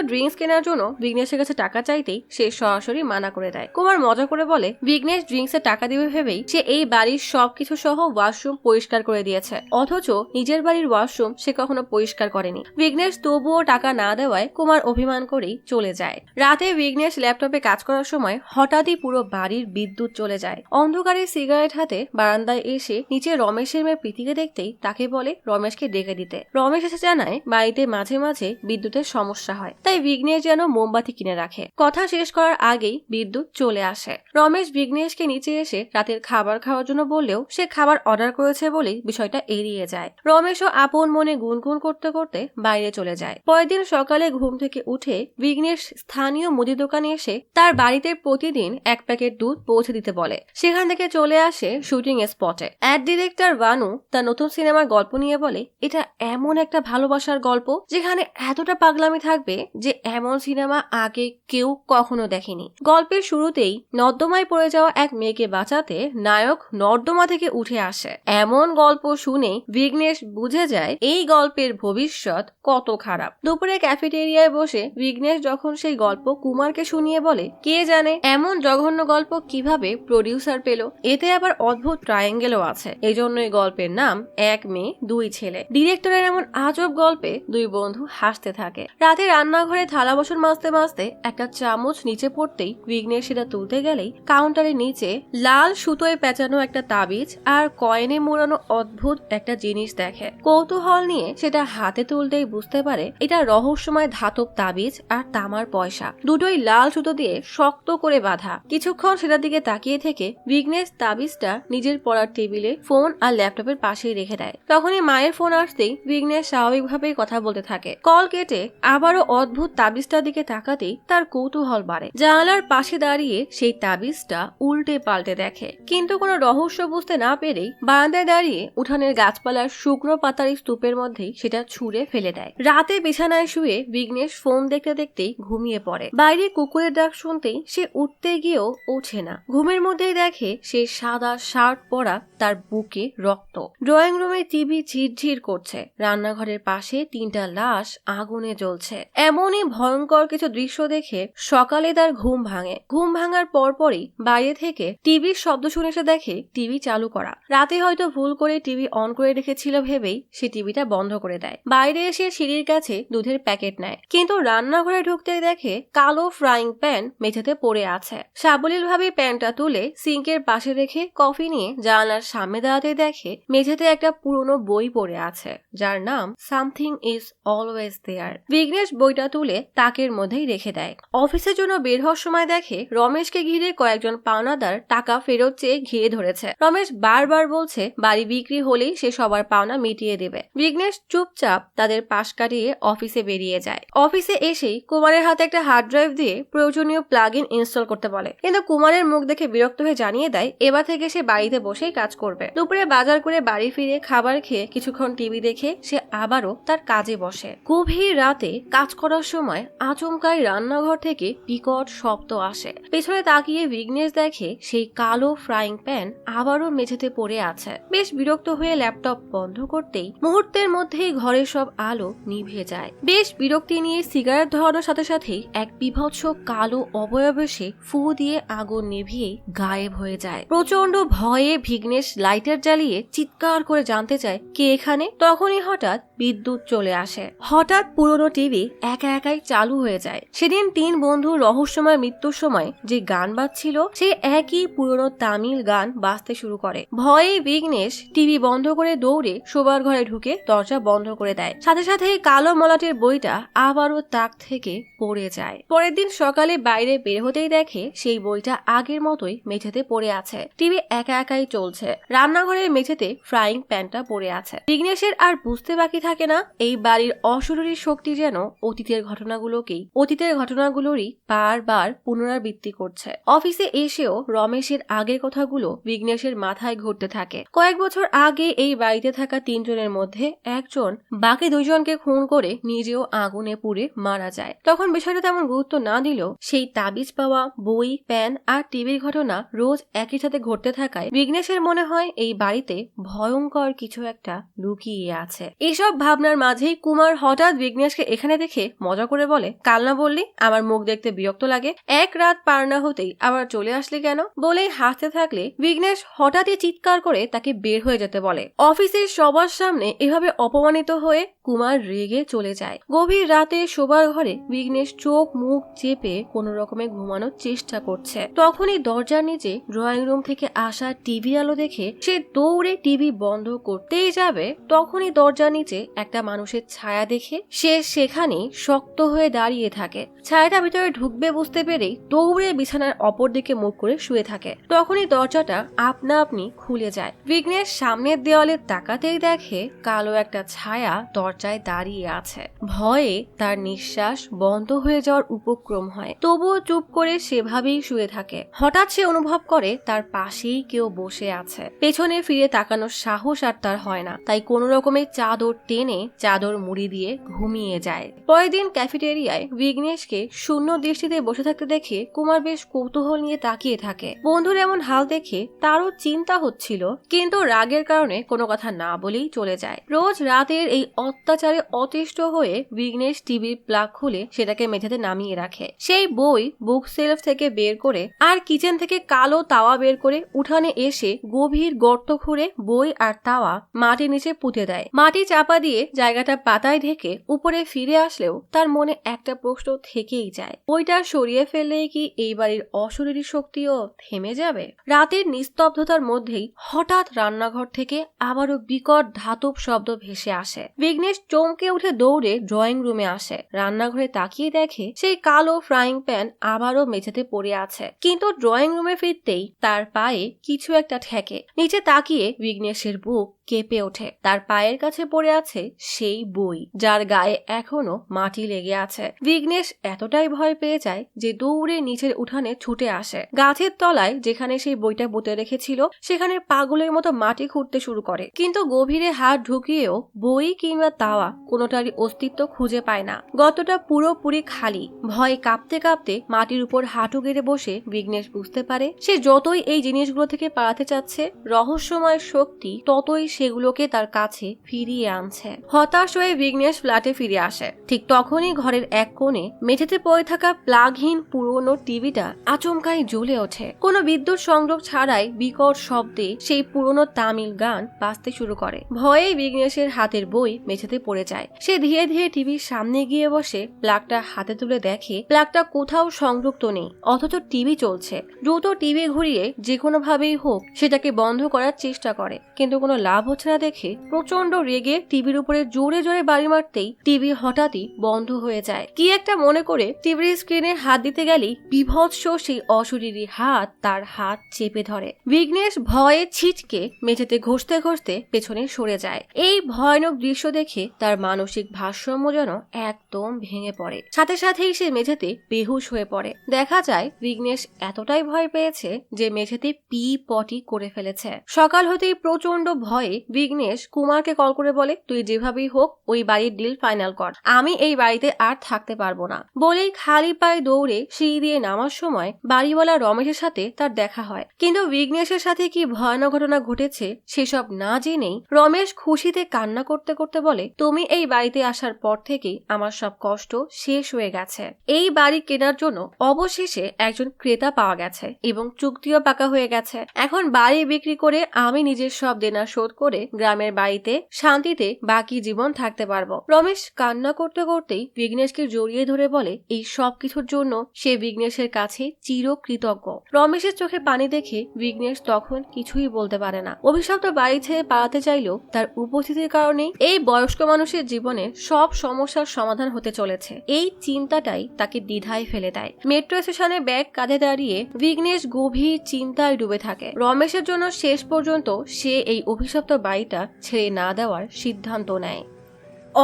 ড্রিঙ্কস কেনার জন্য বিঘ্নেশের কাছে টাকা চাইতেই সে সরাসরি মানা করে দেয়। কুমার মজা করে বলে বিঘ্নেশ ড্রিঙ্কসের টাকা দিবে ভেবেই সে এই বাড়ির সবকিছু সহ ওয়াশরুম পরিষ্কার করে দিয়েছে, অথচ নিজের বাড়ির ওয়াশরুম সে কখনো পরিষ্কার করেনি। বিঘ্নেশ তবুও টাকা না দেওয়ায় কুমার অভিমান করেই চলে যায়। রাতে বিঘ্নেশ ল্যাপটপে কাজ করার সময় হঠাৎই পুরো বাড়ির বিদ্যুৎ চলে যায়। অন্ধকারে সিগারেট হাতে বারান্দায় এসে নিচে রমেশের মেয়ে প্রীতিকে দেখতেই তাকে বলে রমেশকে ডেকে দিতে। রমেশ এসে জানায় বাড়িতে মাঝে মাঝে বিদ্যুতের সমস্যা সমস্যা হয়, তাই বিঘ্নেশ যেন মোমবাতি কিনে রাখে। কথা শেষ করার আগেই বিদ্যুৎ চলে আসে। রমেশ বিঘ্নেশকে নিচে এসে রাতের খাবার খাওয়ার জন্য বললেও সে খাবার অর্ডার করেছে বলেই বিষয়টা এড়িয়ে যায়। রমেশও আপন মনে গুনগুন করতে করতে বাইরে চলে যায়। পরের দিন সকালে ঘুম থেকে উঠে বিঘ্নেশ স্থানীয় মুদি দোকানে এসে তার বাড়িতে প্রতিদিন 1 প্যাকেট দুধ পৌঁছে দিতে বলে। সেখান থেকে চলে আসে শুটিং স্পটে। অ্যাড ডিরেক্টর বানু তার নতুন সিনেমার গল্প নিয়ে বলে, এটা এমন একটা ভালোবাসার গল্প যেখানে এতটা পাগলামি থাকবে যে এমন সিনেমা আগে কেউ কখনো দেখেনি। গল্পের শুরুতেই নর্দমায় পড়ে যাওয়া এক মেয়েকে বাঁচাতে নায়ক নর্দমা থেকে উঠে আসে। এমন গল্প শুনে বিঘ্নেশ বুঝে যায় এই গল্পের ভবিষ্যৎ কত খারাপ। দুপুরে ক্যাফেটেরিয়ায় বসে বিঘ্নেশ যখন সেই গল্প কুমারকে শুনিয়ে বলে, কে জানে এমন জঘন্য গল্প কিভাবে প্রডিউসার পেল, এতে আবার অদ্ভুত ট্রায়াঙ্গেলও আছে। এজন্যই গল্পের নাম 1 মেয়ে 2 ছেলে। ডিরেক্টরের এমন আজব গল্পে দুই বন্ধু হাসতে থাকে। রাতে রান্নাঘরে থালা বাসন মাজতে মাজতে একটা চামচ নিচে পড়তেই বিঘ্নেশ সেটা তুলতে গেলেই কাউন্টারের নিচে লাল সুতোয় পেঁচানো একটা তাবিজ আর কয়েনে মোড়ানো অদ্ভুত একটা জিনিস দেখে। কৌতূহল নিয়ে সেটা হাতে তুলতেই বুঝতে পারে এটা রহস্যময় ধাতব তাবিজ আর তামার পয়সা, দুটোই লাল সুতো দিয়ে শক্ত করে বাঁধা। কিছুক্ষণ সেটার দিকে তাকিয়ে থেকে বিঘ্নেশ তাবিজটা নিজের পড়ার টেবিলে ফোন আর ল্যাপটপের পাশেই রেখে দেয়। তখনই মায়ের ফোন আসতেই বিঘ্নেশ স্বাভাবিকভাবেই কথা বলতে থাকে। কল কেটে আবারও অদ্ভুত তাবিজটার দিকে তাকাতেই তার কৌতূহল বাড়ে। জানালার পাশে দাঁড়িয়ে সেই তাবিজটা উল্টে পাল্টে দেখে, কিন্তু কোনো রহস্য বুঝতে না পেরেই বারান্দায় দাঁড়িয়ে উঠানের গাছপালার শুকনো পাতার স্তূপের মধ্যেই সেটা ছুঁড়ে ফেলে দেয়। রাতে বিছানায় শুয়ে বিঘ্নেশ ফোন দেখতে দেখতেই ঘুমিয়ে পড়ে। বাইরে কুকুরের ডাক শুনতেই সে উঠতে গিয়েও ওঠে না। ঘুমের মধ্যেই দেখে সে সাদা শার্ট পরা, তার বুকে রক্ত। ড্রয়িং রুমে টিভি ঝিরঝির করছে। রান্নাঘরের পাশে 3টা লাশ আগুনে জ্বলছে। এমনই ভয়ঙ্কর কিছু দৃশ্য দেখে সকালে তার ঘুম ভাঙে। ঘুম ভাঙার পরপরই বাইরে থেকে টিভির শব্দ শুনে সে দেখে টিভি চালু করা। রাতে হয়তো ভুল করে টিভি অন করে রেখেছিল ভেবেই সে টিভিটা বন্ধ করে দেয়। বাইরে এসে সিঁড়ির কাছে দুধের প্যাকেট নেয়, কিন্তু রান্নাঘরে ঢুকতেই দেখে কালো ফ্রাইং প্যান মেঝেতে পড়ে আছে। সাবলীল ভাবে প্যানটা তুলে সিঙ্কের পাশে রেখে কফি নিয়ে জানালার সামনে দাঁড়াতে দেখে মেঝেতে একটা পুরনো বই পড়ে আছে যার নাম something is always there. Vighnesh বইটা তুলে তাকের মধ্যেই রেখে দেয়। অফিসের জন্য বের হওয়ার সময় দেখে রমেশকে ঘিরে কয়েকজন পাওনাদার টাকা ফেরত চেয়ে ঘিরে ধরেছে। রমেশ বারবার বলছে বাড়ি বিক্রি হলেই সে সবার পাওনা মিটিয়ে দেবে। বিঘ্নেশ চুপচাপ তাদের পাশ কাটিয়ে অফিসে বেরিয়ে যায়। অফিসে এসেই কুমারের হাতে একটা হার্ড ড্রাইভ দিয়ে প্রয়োজনীয় প্লাগ ইন ইনস্টল করতে বলে, কিন্তু কুমারের মুখ দেখে বিরক্ত হয়ে জানিয়ে দেয় এবার থেকে সে বাড়িতে বসেই কাজ করবে। দুপুরে বাজার করে বাড়ি ফিরে খাবার খেয়ে কিছুক্ষণ টিভি দেখে সে আবারও তার কাজে বসে। গভীর রাতে কাজ করার সময় আচমকাই রান্নাঘর থেকে বিকট শব্দ আসে। পেছনে তাকিয়ে বিঘ্নেশ দেখে সেই কালো ফ্রাইং প্যান আবারও মেঝেতে পড়ে আছে। বেশ বিরক্ত হয়ে ল্যাপটপ বন্ধ করতেই মুহূর্তের মধ্যেই ঘরের সব আলো নিভে যায়। বেশ বিরক্তি নিয়ে সিগারেট ধরানোর সাথে সাথেই এক বিভৎস কালো অবয়ব এসে ফু দিয়ে আগুন নিভিয়ে গায়েব হয়ে যায়। প্রচন্ড ভয়ে বিঘ্নেশ লাইটার জ্বালিয়ে চিৎকার করে জানতে চায় কে এখানে। তখনই হঠাৎ বিদ্যুৎ চলে আসে। হঠাৎ পুরনো টিভি একা একাই চালু হয়ে যায়। সেদিন 3 বন্ধু রহস্যময় মৃত্যুর সময় যে গান বাজছিল সেই একই পুরনো তামিল গান বাজতে শুরু করে। ভয়ে বিঘ্নেশ টিভি বন্ধ করে দৌড়ে শোবার ঘরে ঢুকে দরজা বন্ধ করে দেয়। সাথে সাথে কালো মলাটের বইটা আবারও তাক থেকে পড়ে যায়। পরের দিন সকালে বাইরে বের হতেই দেখে সেই বইটা আগের মতোই মেঝেতে পড়ে আছে। টিভি একা একাই চলছে। রান্নাঘরের মেঝেতে ফ্রাইং প্যানটা পড়ে আছে। বিঘ্নেশের আর বুঝতে বাকি থাকে না এই বাড়ির অশরীরী শক্তি যেন অতীতের ঘটনাগুলোরই বারবার পুনরাবৃত্তি করছে। অফিসে এসেও রমেশের আগের কথাগুলো বিঘ্নেশের মাথায় ঘুরতে থাকে। কয়েক বছর আগে এই বাড়িতে থাকা 3 জনের মধ্যে একজন বাকি 2 জনকে খুন করে নিজেও আগুনে পুড়ে মারা যায়। তখন বিষয়টা তেমন গুরুত্ব না দিলেও সেই তাবিজ পাওয়া, বই, প্যান আর টিভির ঘটনা রোজ একই সাথে ঘটতে থাকায় বিঘ্নেশের মনে হয় এই বাড়িতে ভয়ঙ্কর কিছু একটা লুকিয়ে আছে। এইসব ভাবনার মাঝেই কুমার হঠাৎ বিঘ্নেশকে এখানে দেখে মজা করে বলে, কাল না বললি আমার মুখ দেখতে বিরক্ত লাগে, এক রাত পার না হতেই আবার চলে আসলি কেন? বলেই হাসতে থাকলে বিঘ্নেশ হঠাৎই চিৎকার করে তাকে বের হয়ে যেতে বলে। অফিসের সবার সামনে এভাবে অপমানিত হয়ে কুমার রেগে চলে যায়। গভীর রাতে শোবার ঘরে বিঘ্নেশ চোখ মুখ চেপে কোন রকমে ঘুমানোর চেষ্টা করছে। তখনই দরজার নিচে ড্রয়িং রুম থেকে আসা টিভি আলো দেখে সে দৌড়ে টিভি বন্ধ করতেই যাবে, তখনই দরজার নিচে একটা মানুষের ছায়া দেখে সে সেখানে শক্ত হয়ে দাঁড়িয়ে থাকে। ছায়াটা ভিতরে ঢুকবে বুঝতে পেরেই দৌড়ে বিছানার অপর দিকে মুখ করে শুয়ে থাকে। তখনই দরজাটা আপনা আপনি খুলে যায়। বিঘ্নেশ সামনের দেওয়ালে তাকাতেই দেখে কালো একটা ছায়া দরজায় দাঁড়িয়ে আছে। ভয়ে তার নিঃশ্বাস বন্ধ হয়ে যাওয়ার উপক্রম হয়, তবুও চুপ করে সেভাবেই শুয়ে থাকে। হঠাৎ সে অনুভব করে তার পাশেই কেউ বসে আছে। পেছনে ফিরে তাকানোর সাহস আর তার হয় না, তাই কোনো রকমের চাদর টেনে চাদর মুড়ি দিয়ে ঘুমিয়ে যায়। পরের দিন ক্যাফেটেরিয়ায় বিঘ্নেশকে শূন্য দৃষ্টিতে বসে থাকতে দেখে কুমার বেশ কৌতূহল নিয়ে তাকিয়ে থাকে। বন্ধুর এমন হাল দেখে তারও চিন্তা হচ্ছিল, কিন্তু রাগের কারণে কোনো কথা না বলেই চলে যায়। রোজ রাতের এই অত্যাচারে অতিষ্ঠ হয়ে বিঘ্নেশ টিভির প্লাগ খুলে সেটাকে মেঝেতে নামিয়ে রাখে। সেই বই বুক সেলফ থেকে বের করে আর কিচেন থেকে কালো তাওয়া বের করে উঠানে এসে গভীর গর্ত খুঁড়ে বই আর তাওয়া মাটির নিচে পুঁতে দেয়। মাটি চাপা দিয়ে জায়গাটা পাতায় ঢেকে উপরে ফিরে আসলেও তার মনে একটা প্রশ্ন থেকেই যায়, বইটা সরিয়ে ফেললেই কি এই বাড়ির অশরীরী শক্তিও থেমে যাবে? রাতের নিস্তব্ধতার মধ্যেই হঠাৎ রান্নাঘর থেকে আবারও বিকট ধাতব শব্দ ভেসে আসে। বিঘ্নেশ চমকে উঠে দৌড়ে ড্রয়িং রুমে আসে। রান্নাঘরে তাকিয়ে দেখে সেই কালো ফ্রাইং প্যান আবারও মেঝেতে পড়ে আছে, কিন্তু ড্রয়িং রুমে ফিরতেই তার পায়ে কিছু একটা ঠেকে। নিচে তাকিয়ে বিঘ্নেশের বুক কেঁপে ওঠে। তার পায়ের কাছে পড়ে আছে সেই বই, যার গায়ে এখনো মাটি লেগে আছে। বিঘ্নেশ এতটাই ভয় পেয়ে যায় যে দৌড়ে নিচের উঠানে ছুটে আসে। গাছের তলায় যেখানে সেই বইটা পুঁতে রেখেছিল সেখানে পাগলের মতো মাটি খুঁড়তে শুরু করে, কিন্তু গভীরে হাত ঢুকিয়েও বই কিংবা তাওয়া কোনোটারই অস্তিত্ব খুঁজে পায় না। গর্তটা পুরোপুরি খালি। ভয়ে কাঁপতে কাঁপতে মাটির উপর হাঁটু গেড়ে বসে বিঘ্নেশ বুঝতে পারে সে যতই এই জিনিসগুলো থেকে পালাতে চাচ্ছে, রহস্যময় শক্তি ততই সেগুলোকে তার কাছে ফিরিয়ে আনছে। হতাশ হয়ে বিঘ্নেশ ফ্ল্যাটে ফিরে আসে। ঠিক তখনই ঘরের এক কোণে মেঝেতে পড়ে থাকা প্লাগহীন পুরনো টিভিটা আচমকাই জ্বলে ওঠে। কোনো বিদ্যুৎ সংযোগ ছাড়াই বিকট শব্দে সেই পুরনো তামিল গান বাজতে শুরু করে। ভয়ে বিঘ্নেশের হাতের বই মেঝেতে পড়ে যায়। সে ধীরে ধীরে টিভির সামনে গিয়ে বসে প্লাগটা হাতে তুলে দেখে প্লাগটা কোথাও সংযুক্ত নেই, অথচ টিভি চলছে। দ্রুত টিভি ঘুরিয়ে যে কোনো ভাবেই হোক সেটাকে বন্ধ করার চেষ্টা করে, কিন্তু কোনো লাভ হচ্ছে না দেখে প্রচন্ড রেগে টিভির উপরে জোরে জোরে বাড়ি মারতেই টিভি হঠাৎই বন্ধ হয়ে যায়। কি একটা মনে করে টিভির স্ক্রিনে হাত দিতে গেলেই বিভৎস সেই অশরীরী হাত তার হাত চেপে ধরে। বিঘ্নেশ ভয়ে ছিটকে মেঝেতে ঘষতে ঘষতে পেছনে সরে যায়। এই ভয়ানক দৃশ্য দেখে তার মানসিক ভারসাম্য যেন একদম ভেঙে পড়ে। সাথে সাথেই সে মেঝেতে বেহুশ হয়ে পড়ে। দেখা যায় বিঘ্নেশ এতটাই ভয় পেয়েছে যে মেঝেতে পি পটি করে ফেলেছে। সকাল হতেই প্রচন্ড ভয়ে বিঘ্নেশ কুমারকে কল করে বলে, তুই যেভাবেই হোক ওই বাড়ির ডিল ফাইনাল কর, আমি এই বাড়িতে আর থাকতে পারবো না। বলেই খালি পায়ে দৌড়ে সিঁড়ি দিয়ে নামার সময় বাড়িওয়ালা রমেশের সাথে তার দেখা হয়। কিন্তু বিঘ্নেশের সাথে কি ভয়ানক ঘটনা ঘটেছে সেসব না জেনেই রমেশ খুশিতে কান্না করতে করতে বলে, তুমি এই বাড়িতে আসার পর থেকেই আমার সব কষ্ট শেষ হয়ে গেছে। এই বাড়ি কেনার জন্য অবশেষে একজন ক্রেতা পাওয়া গেছে এবং চুক্তিও পাকা হয়ে গেছে। এখন বাড়ি বিক্রি করে আমি নিজের সব দেনা শোধ করে গ্রামের বাড়িতে শান্তিতে বাকি জীবন থাকতে পারবো। রমেশ কান্না করতে করতেই বিঘ্নেশকে জড়িয়ে ধরে বলে এই সব কিছুর জন্য সে বিঘ্নেশের কাছে চিরকৃতজ্ঞ। রমেশের চোখে পানি দেখে বিঘ্নেশ তখন কিছুই বলতে পারে না। অভিশপ্ত বাড়ি ছেড়ে পালাতে চাইলেও তার উপস্থিতির কারণেই এই বয়স্ক মানুষের জীবনে সব সমস্যার সমাধান হতে চলেছে, এই চিন্তাটাই তাকে দ্বিধায় ফেলে দেয়। মেট্রো স্টেশনে ব্যাগ কাঁধে দাঁড়িয়ে বিঘ্নেশ গভীর চিন্তায় ডুবে থাকে। রমেশের জন্য শেষ পর্যন্ত সে এই অভিশপ্ত বাড়িটা ছেড়ে না দেওয়ার সিদ্ধান্ত নেয়।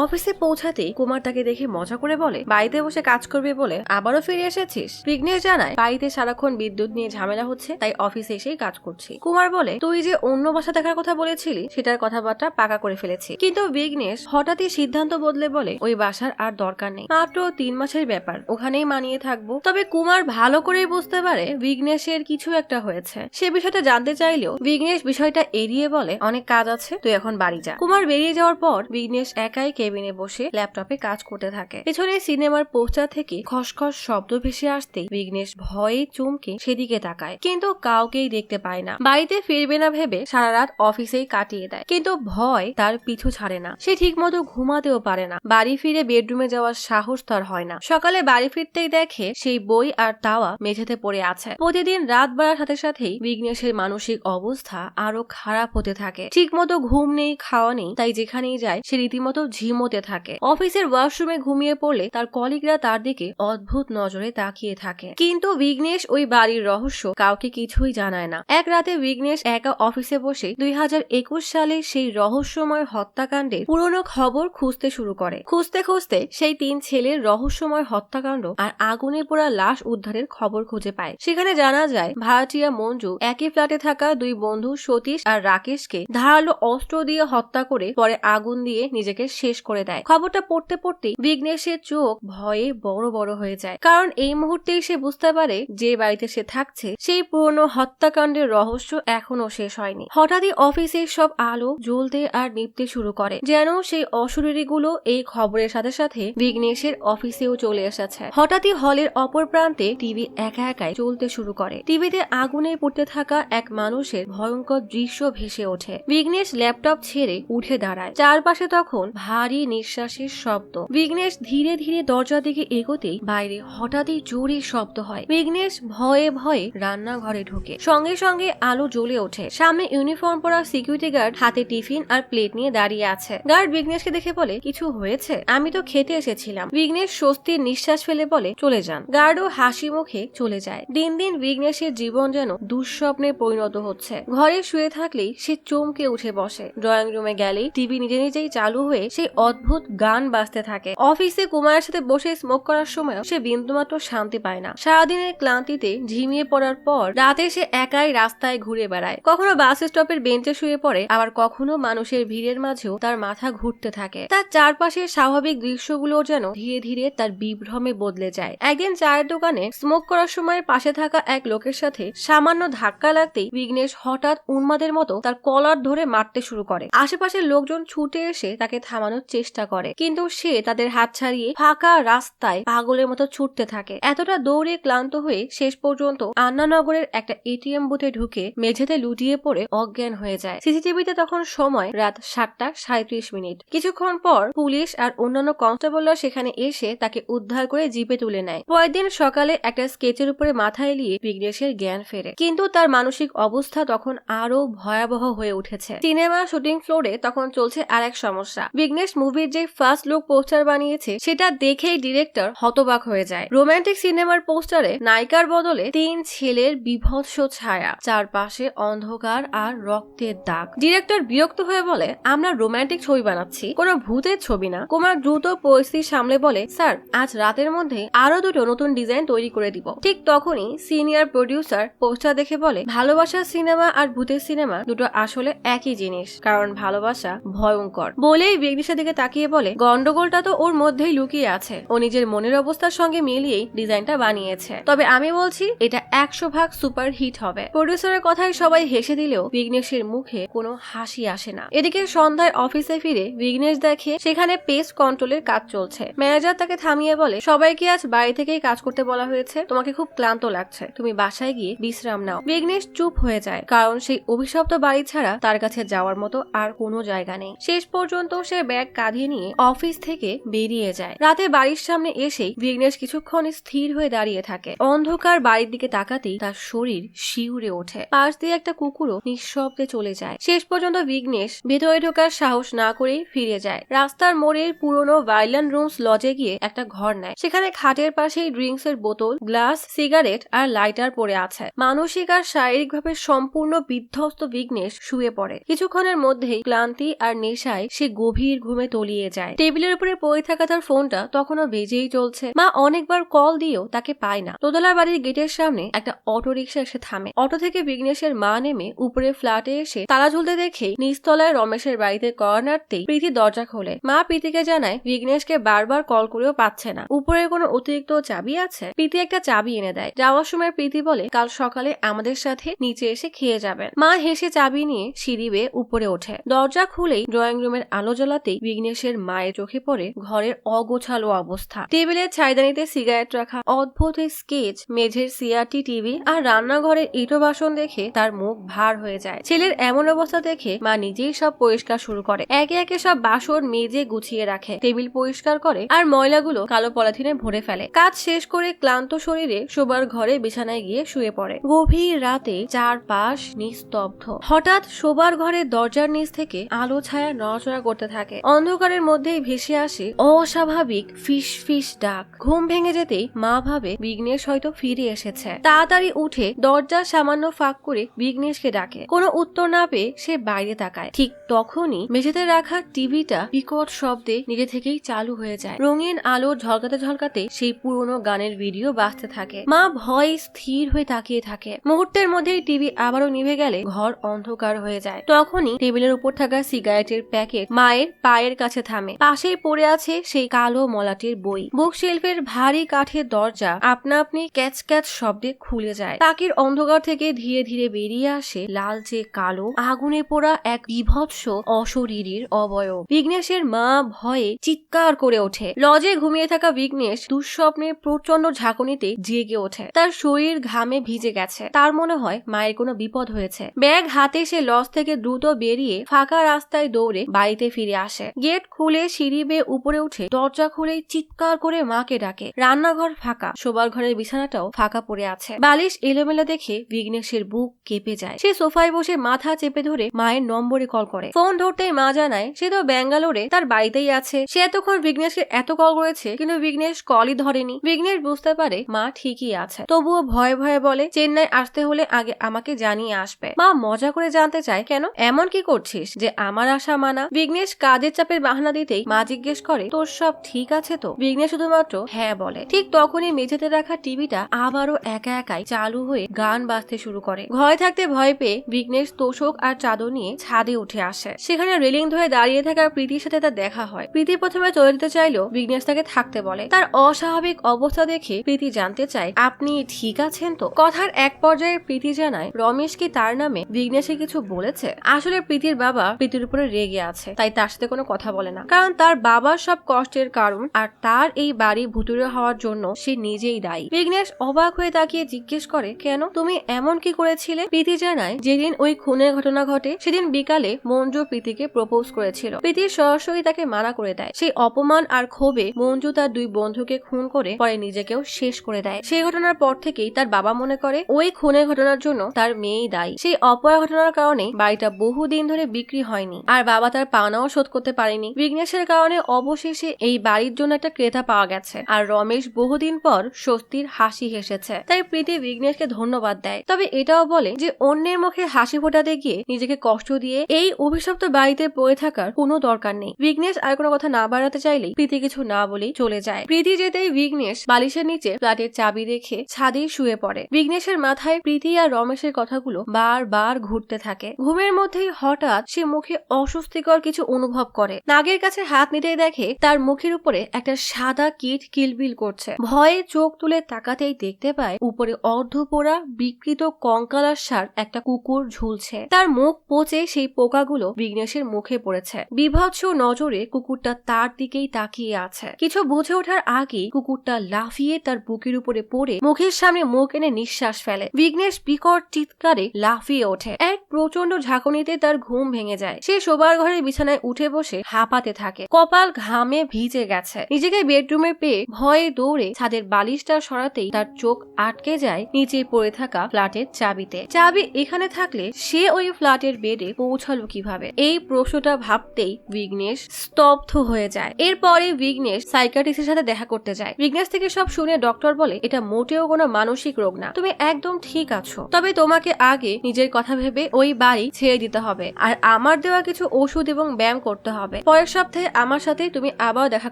অফিসে পৌঁছাতে কুমার তাকে দেখে মজা করে বলে, বাড়িতে বসে কাজ করবে বলে আবারও ফিরে এসেছিস? বিঘ্নেশ জানায় বাড়িতে সারাক্ষণ বিদ্যুৎ নিয়ে ঝামেলা হচ্ছে, তাই অফিসে এসেই কাজ করছি। কুমার বলে, তুই যে অন্য বাসা দেখার কথা বলেছিলি সেটার কথাবার্তা পাকা করে ফেলেছি। কিন্তু বিঘ্নেশ হঠাৎই সিদ্ধান্ত বদলে বলে, ওই বাসার আর দরকার নেই, মাত্র 3 মাসের ব্যাপার, ওখানেই মানিয়ে থাকবো। তবে কুমার ভালো করেই বুঝতে পারে বিঘ্নেশের কিছু একটা হয়েছে। সে বিষয়টা জানতে চাইলেও বিঘ্নেশ বিষয়টা এড়িয়ে বলে, অনেক কাজ আছে, তুই এখন বাড়ি যা। কুমার বেরিয়ে যাওয়ার পর বিঘ্নেশ একাই কেবিনে বসে ল্যাপটপে কাজ করতে থাকে। পেছনে সিনেমার পোস্টার থেকে খসখস শব্দ ভেসে আসতে বিঘ্নেশ ভয়ে চমকে সেদিকে তাকায়, কিন্তু কাউকেই দেখতে পায় না। বাড়িতে ফিরবে না ভেবে সারা রাত অফিসেই কাটিয়ে দেয়, কিন্তু ভয় তার পিছু ছাড়ে না। সে ঠিক মতো ঘুমাতেও পারে না। বাড়ি ফিরে বেডরুমে যাওয়ার সাহস তার হয় না। সকালে বাড়ি ফিরতেই দেখে সেই বই আর তাওয়া মেঝেতে পড়ে আছে। প্রতিদিন রাত বাড়ার সাথে সাথেই বিঘ্নেশের মানসিক অবস্থা আরো খারাপ হতে থাকে। ঠিক মতো ঘুম নেই, খাওয়া নেই, তাই যেখানেই যায় সে রীতিমতো ঝিমোতে থাকে। অফিসের ওয়াশরুমে ঘুমিয়ে পড়লে তার কলিগরা তার দিকে অদ্ভুত নজরে তাকিয়ে থাকে। কিন্তু বিঘ্নেশ ওই বাড়ির রহস্য কাউকে কিছুই জানায় না। এক রাতে বিঘ্নেশ একা অফিসে বসে 2021 সালে সেই রহস্যময় হত্যাকাণ্ডের পুরনো খবর খুঁজতে শুরু করে। খুঁজতে খুঁজতে সেই 3 ছেলের রহস্যময় হত্যাকাণ্ড আর আগুনে পোড়া লাশ উদ্ধারের খবর খুঁজে পায়। সেখানে জানা যায় ভাড়াটিয়া মঞ্জু একই ফ্ল্যাটে থাকা 2 বন্ধু সতীশ আর রাকেশকে ধারালো অস্ত্র দিয়ে হত্যা করে পরে আগুন দিয়ে নিজেকে শেষ করে দেয়। খবরটা পড়তে পড়তেই বিঘ্নেশের চোখ ভয়ে বড় বড় হয়ে যায়, কারণ এই মুহূর্তেই সে বুঝতে পারে যে বাড়িতে সে থাকছে সেই পুরনো হত্যাকাণ্ডের রহস্য এখনো শেষ হয়নি। হঠাৎই অফিসের সব আলো জ্বলতে আর নিভতে শুরু করে, যেন সেই অশরীরীগুলো এই খবরের সাথে সাথে বিঘ্নেশের অফিসেও চলে এসেছে। হঠাৎই হলের অপর প্রান্তে টিভি একা একাই চলতে শুরু করে। টিভিতে আগুনে পুড়তে থাকা এক মানুষের ভয়ঙ্কর দৃশ্য ভেসে ওঠে। বিঘ্নেশ ল্যাপটপ ছেড়ে উঠে দাঁড়ায়। চারপাশে তখন ভারী নিঃশ্বাসের শব্দ। বিঘ্নেশ ধীরে ধীরে দরজার দিকে এগোতেই বাইরে হঠাৎই জোরে শব্দ হয়। বিঘ্নেশ ভয়ে ভয়ে রান্নাঘরে ঢোকে। সঙ্গে সঙ্গে আলো জ্বলে ওঠে। সামনে ইউনিফর্ম পরা সিকিউরিটি গার্ড হাতে টিফিন আর প্লেট নিয়ে দাঁড়িয়ে আছে। গার্ড বিঘ্নেশকে দেখে বলে, কিছু হয়েছে? আমি তো খেতে এসেছিলাম। বিঘ্নেশ স্বস্তির নিঃশ্বাস ফেলে বলে, চলে যান। গার্ডও হাসি মুখে চলে যায়। দিন দিন বিঘ্নেশের জীবন যেন দুঃস্বপ্নে পরিণত হচ্ছে। ঘরে শুয়ে থাকলেই সে চমকে উঠে বসে। ড্রয়িং রুমে গেলেই টিভি নিজে নিজেই চালু হয়ে সেই অদ্ভুত গান বাজতে থাকে। অফিসে কুমারের সাথে বসে স্মোক করার সময় সে বিন্দুমাত্র শান্তি পায় না। সারাদিনের ক্লান্তিতে ঝিমিয়ে পড়ার পর রাতে সে একাই রাস্তায় ঘুরে বেড়ায়। কখনো বাস স্টপের বেঞ্চে শুয়ে পড়ে, আবার কখনো মানুষের ভিড়ের মাঝেও তার মাথা ঘুরতে থাকে। তার চারপাশের স্বাভাবিক দৃশ্যগুলো যেন ধীরে ধীরে তার বিভ্রমে বদলে যায়। একদিন চায়ের দোকানে স্মোক করার সময় পাশে থাকা এক লোকের সাথে সামান্য ধাক্কা লাগতেই বিঘ্নেশ হঠাৎ উন্মাদের মতো তার কলার ধরে মারতে শুরু করে। আশেপাশের লোকজন ছুটে এসে তাকে থামানোর চেষ্টা করে, কিন্তু সে তাদের হাত ছাড়িয়ে ফাঁকা রাস্তায় পাগলের মতো ছুটতে থাকে। এতটা দৌড়ে ক্লান্ত হয়ে শেষ পর্যন্ত আন্নানগরের একটা এটিএম বুথে ঢুকে মেঝেতে লুটিয়ে পড়ে অজ্ঞান হয়ে যায়। সিসিটিভিতে তখন সময় রাত 7:37। কিছুক্ষণ পর পুলিশ আর অন্যান্য কনস্টেবলরা সেখানে এসে তাকে উদ্ধার করে জিপে তুলে নেয়। পরের দিন সকালে একটা স্কেচের উপরে মাথা এলিয়ে বিঘ্নেশের জ্ঞান ফেরে, কিন্তু তার মানসিক অবস্থা তখন আরো ভয়াবহ হয়ে উঠেছে। সিনেমা শুটিং ফ্লোরে তখন চলছে আর এক সমস্যা। বিঘ্নেশ মুভির যে ফার্স্ট লুক পোস্টার বানিয়েছে সেটা দেখেই ডিরেক্টর হতবাক হয়ে যায়। রোমান্টিক সিনেমার পোস্টারে নায়িকার বদলে 3 ছেলের বিভৎস ছায়া, চারপাশে অন্ধকার আর রক্তের দাগ। ডিরেক্টর বিরক্ত হয়ে বলে, আমরা রোমান্টিক ছবি বানাচ্ছি, কোনো ভূতের ছবি না। কুমার দ্রুত পরিস্থিতি সামলে বলে, স্যার আজ রাতের মধ্যে আরো 2টো নতুন ডিজাইন তৈরি করে দিব। ঠিক তখনই সিনিয়র প্রডিউসার পোস্টার দেখে বলে, ভালোবাসার সিনেমা আর ভূতের সিনেমা দুটো আসলে একই জিনিস, কারণ ভালোবাসা ভয়ঙ্কর। বলেই বিঘ্নেশের দিকে তাকিয়ে বলে, গন্ডগোলটা তো ওর মধ্যেই লুকিয়ে আছে। ও নিজের মনের অবস্থার সঙ্গে মিলিয়েই ডিজাইনটা বানিয়েছে। তবে আমি বলছি এটা 100% সুপার হিট হবে। প্রডিউসারের কথায় সবাই হেসে দিলেও বিঘ্নেশের মুখে কোনো হাসি আসে না। এদিকে সন্ধ্যায় অফিসে ফিরে বিঘ্নেশ দেখে সেখানে পেস্ট কন্ট্রোলের কাজ চলছে। ম্যানেজার তাকে থামিয়ে বলে, সবাইকে আজ বাড়ি থেকেই কাজ করতে বলা হয়েছে, তোমাকে খুব ক্লান্ত লাগছে, তুমি বাসায় গিয়ে বিশ্রাম নাও। বিঘ্নেশ চুপ হয়ে যায়, কারণ সেই অভিশপ্ত বাড়ি ছাড়া তার কাছে যাওয়ার মতো আর কোনো জায়গা নেই। শেষ পর্যন্ত সে ব্যাগ কাঁধে নিয়ে অফিস থেকে বেরিয়ে যায়। রাতে বাড়ির সামনে এসেই বিঘ্নেশ কিছুক্ষণ স্থির হয়ে দাঁড়িয়ে থাকে। অন্ধকার বাড়ির দিকে তাকাতেই তার শরীর শিউরে ওঠে। পাশ দিয়ে একটা কুকুরও নিঃশব্দে চলে যায়। শেষ পর্যন্ত বিঘ্নেশ ভেতরে ঢোকার সাহস না করেই ফিরে যায়। রাস্তার মোড়ের পুরনো ভাইল্যান্ড রুমস লজে গিয়ে একটা ঘর নেয়। সেখানে খাটের পাশেই ড্রিঙ্কস এর বোতল, গ্লাস, সিগারেট আর লাইটার পড়ে আছে। মানসিক আর শারীরিকভাবে সম্পূর্ণ বিধ্বস্ত বিঘ্নেশ শুয়ে পড়ে। কিছুক্ষণের মধ্যেই ক্লান্তি আর নেশায় সে গভীর ঘুমে তলিয়ে যায়। টেবিলের উপরে পড়ে থাকা তার ফোনটা তখনও বেজেই চলছে। মা অনেকবার কল দিয়েও তাকে পায় না। দোতলার বাড়ির গেটের সামনে একটা অটো রিক্সা এসে থামে। অটো থেকে বিঘ্নেশের মা নেমে উপরে ফ্ল্যাটে এসে তালা ঝুলতে দেখেই নিচতলায় রমেশের বাড়িতে কর্নারতেই প্রীতি দরজা খোলে। মা প্রীতিকে জানায় বিঘ্নেশকে বারবার কল করেও পাচ্ছে না, উপরে কোনো অতিরিক্ত চাবি আছে। প্রীতি একটা চাবি এনে দেয়। যাওয়ার সময় প্রীতি বলে, কাল সকালে আমাদের সাথে নিচে এসে খেয়ে যাবেন। মা হেসে চাবি নিয়ে সিঁড়ি বেয়ে উপরে ওঠে। দরজা খুলেই ড্রয়িং রুমের আলো জ্বালাতেই বিঘ্নেশের মায়ের চোখে পড়ে ঘরের অগোছালো অবস্থা। টেবিলের ছাইদানিতে সিগারেট রাখা, অদ্ভুত স্কেচ, মেঝের সিআরটি টিভি আর রান্নাঘরের ইটো বাসন দেখে তার মুখ ভার হয়ে যায়। ছেলের এমন অবস্থা দেখে মা নিজেই সব পরিষ্কার শুরু করে। একে একে সব বাসন মেজে গুছিয়ে রাখে, টেবিল পরিষ্কার করে আর ময়লাগুলো কালো পলিথিনে ভরে ফেলে। কাজ শেষ করে ক্লান্ত শরীরে শোবার ঘরে বিছানায় গিয়ে শুয়ে পড়ে। গভীর রাতে চারপাশ নিস্তব্ধ। হঠাৎ শোবার ঘরের দরজার নিচ থেকে আলো ছায়া নড়াচড়া করতে থাকে। অন্ধকারের মধ্যেই ভেসে আসে অস্বাভাবিক ফিস ফিস ডাক। ঘুম ভেঙে যেতেই মা ভাবে বিঘ্নেশ হয়তো ফিরে এসেছে। তাড়াতাড়ি উঠে দরজা সামান্য ফাঁক করে বিঘ্নেশকে ডাকে। কোনো উত্তর না পেয়ে সে বাইরে তাকায়। ঠিক তখনই মেঝেতে রাখা টিভিটা বিকট শব্দে নিজে থেকেই চালু হয়ে যায়। রঙিন আলো ঝলকাতে ঝলকাতে সেই পুরনো গানের ভিডিও বাজতে থাকে। মা ভয়ে স্থির হয়ে তাকিয়ে থাকে। মুহূর্তের মধ্যেই টিভি আবারও নিভে গেলে ঘর অন্ধকার হয়ে যায়। তখনই টেবিলের উপর থাকা সিগারেটের প্যাকেট মায়ের পায়ের কাছে থামে। পাশেই পড়ে আছে সেই কালো মলাটের বই। বুক শেলফের ভারী কাঠের দরজা আপনা আপনি ক্যাচ ক্যাচ শব্দে খুলে যায়। তাকির অন্ধকার থেকে ধীরে ধীরে বেরিয়ে আসে লালচে কালো আগুনে পোড়া এক বিভৎস অশরীরীর অবয়ব। বিঘ্নেশের মা ভয়ে চিৎকার করে ওঠে। লজে ঘুমিয়ে থাকা বিঘ্নেশ দুঃস্বপ্নের প্রচন্ড ঝাঁকুনিতে জেগে ওঠে। তার শরীর ঘামে ভিজে গেছে। তার মনে হয় মায়ের কোনো বিপদ হয়েছে। ব্যাগ হাতে সে লজ থেকে দ্রুত বেরিয়ে ফাঁকা রাস্তায় দৌড়ে বাড়িতে ফিরে আসে। গেট খুলে সিঁড়ি বেয়ে উপরে উঠে দরজা খুলেই চিৎকার করে মাকে ডাকে। রান্নাঘর ফাঁকা, শোবার ঘরের বিছানাটাও ফাঁকা পড়ে আছে। বালিশ এলোমেলো দেখে বিঘ্নেশের বুক কেঁপে যায়। সে সোফায় বসে মাথা চেপে ধরে মায়ের নম্বরে কল করে। ফোন ধরতেই মা জানায় সে তো ব্যাঙ্গালোরে তার বাড়িতেই আছে। সে এতক্ষণ বিঘ্নেশকে এত কল করেছে কিন্তু বিঘ্নেশ কলই ধরেনি। বিঘ্নেশ বুঝতে পারে মা ঠিকই আছে, তবুও ভয়ে ভয়ে বলে চেন্নাই আসতে হলে আগে আমাকে জানিয়ে আসবে। মা মজা করে জানতে চায় কেন, এমন কি করছিস যে আমার আশা মানা। বিঘ্নেশ কাজের চাপের বাহানা দিতেই মা জিজ্ঞেস করে তোর সব ঠিক আছে তো। বিঘ্নেশ শুধুমাত্র হ্যাঁ বলে। ঠিক তখনই মেঝেতে রাখা টিভিটা আবারও একা একাই চালু হয়ে গান বাজতে শুরু করে। ঘরে থাকতে ভয় পেয়ে বিঘ্নেশ তোষক আর চাদর নিয়ে ছাদে উঠে আসে। সেখানে রেলিং ধরে দাঁড়িয়ে থাকা প্রীতির সাথে তার দেখা হয়। প্রীতি প্রথমে চলে যেতে চাইলেও বিঘ্নেশ তাকে থাকতে বলে। তার অস্বাভাবিক অবস্থা দেখে প্রীতি জানতে চায় আপনি ঠিক আছেন তো। কথার এক পর্যায়ে প্রীতি জানায় রমেশ কি তার নামে বিঘ্নেশে কিছু বলেছে। আসলে প্রীতির বাবা প্রীতির উপরে রেগে আছে, তাই তার সাথে কোনো কথা বলে না, কারণ তার বাবার সব কষ্টের কারণ আর তার এই বাড়ি ভুতুড়ে হওয়ার জন্য সে নিজেই দায়ী। বিঘ্নেশ অবাক হয়ে তাকিয়ে জিজ্ঞেস করে কেন, তুমি এমন কি করেছিলে। প্রীতি জানায় যেদিন ওই খুনের ঘটনা ঘটে সেদিন বিকালে মঞ্জু প্রীতিকে প্রপোজ করেছিল। প্রীতি সরাসরি তাকে মানা করে দেয়। সেই অপমান আর ক্ষোভে মঞ্জু তার দুই বন্ধুকে খুন করে পরে নিজেকেও শেষ করে দেয়। সেই ঘটনার পর থেকেই তার বাবা মনে করে ওই খুনের ঘটনার জন্য তার মেয়েই দায়ী। সেই অপয়া ঘটনার কারণে বাড়িটা বহুদিন ধরে বিক্রি হয়নি আর বাবা তার পাওনাও শোধ করতে পারেনি। বিঘ্নেশের কারণে অবশেষে এই বাড়ির জন্য একটা ক্রেতা পাওয়া গেছে আর রমেশ বহুদিন পর স্বস্তির হাসি হেসেছে। তাই প্রীতি বিঘ্নেশকে ধন্যবাদ দেয়, তবে এটাও বলে যে অন্যের মুখে হাসি ফোটাতে গিয়ে নিজেকে কষ্ট দিয়ে এই অভিশপ্ত বাড়িতে পড়ে থাকার কোনো দরকার নেই। বিঘ্নেশ আর কোনো কথা না বাড়াতে চাইলেই প্রীতি কিছু না বলেই চলে যায়। প্রীতি যেতেই বিঘ্নেশ বালিশের নিচে ফ্ল্যাটের চাবি রেখে ছাদে শুয়ে পড়ে। বিঘ্নেশের মাথায় প্রীতি আর রমেশের কথাগুলো বারবার ঘুরতে থাকে। ঘুমের মধ্যেই হঠাৎ সে মুখে অস্বস্তিকর কিছু অনুভব করে। নাগের কাছে হাত নিতেই দেখে তার মুখের উপরে একটা সাদা কীট কিলবিল করছে। ভয়ে চোখ তুলে তাকাতেই দেখতে পায় উপরে অর্ধপোড়া বিকৃত কঙ্কালার সার একটা কুকুর ঝুলছে। তার মুখ পচে সেই পোকাগুলো বিঘ্নেশের মুখে পড়েছে। বিভৎস নজরে কুকুরটা তার দিকেই তাকিয়ে আছে। কিছু বুঝে ওঠার আগেই কুকুরটা লাফিয়ে তার বুকের উপরে পড়ে মুখের সামনে মুখ এনে নিঃশ্বাস ফেলে। বিঘ্নেশ বিকট চিৎকারে লাফিয়ে ওঠে। এক প্রচন্ড ঝাঁকুনিতে তার ঘুম ভেঙে যায়। সে শোবার ঘরের বিছানায় উঠে বসে হাঁপাতে থাকে। কপাল ঘামে ভিজে গেছে। নিজেকে বেডরুমে পেয়ে ভয়ে দৌড়ে ছাদের বালিশটা সরাতেই তার চোখ আটকে যায় নিচে পড়ে থাকা ফ্ল্যাটের চাবিতে। চাবি এখানে থাকলে সে ওই ফ্ল্যাটের বেডে পৌঁছালো কিভাবে, এই প্রশ্নটা ভাবতেই বিঘ্নেশ স্তব্ধ হয়ে যায়। এরপরে বিঘ্নেশ সাইকিয়াট্রিস্টের সাথে দেখা করতে যায়। বিঘ্নেশ থেকে সব শুনে ডক্টর বলে এটা মোটেও কোনো মানসিক রোগ না, তুমি একদম ঠিক আছো, তবে তোমাকে আগে নিজের কথা ভেবে ওই বাড়ি ছেড়ে দিতে হবে আর আমার দেওয়া কিছু ওষুধ এবং ব্যায়াম করতে হবে। পরের সপ্তাহে আমার সাথে তুমি আবার দেখা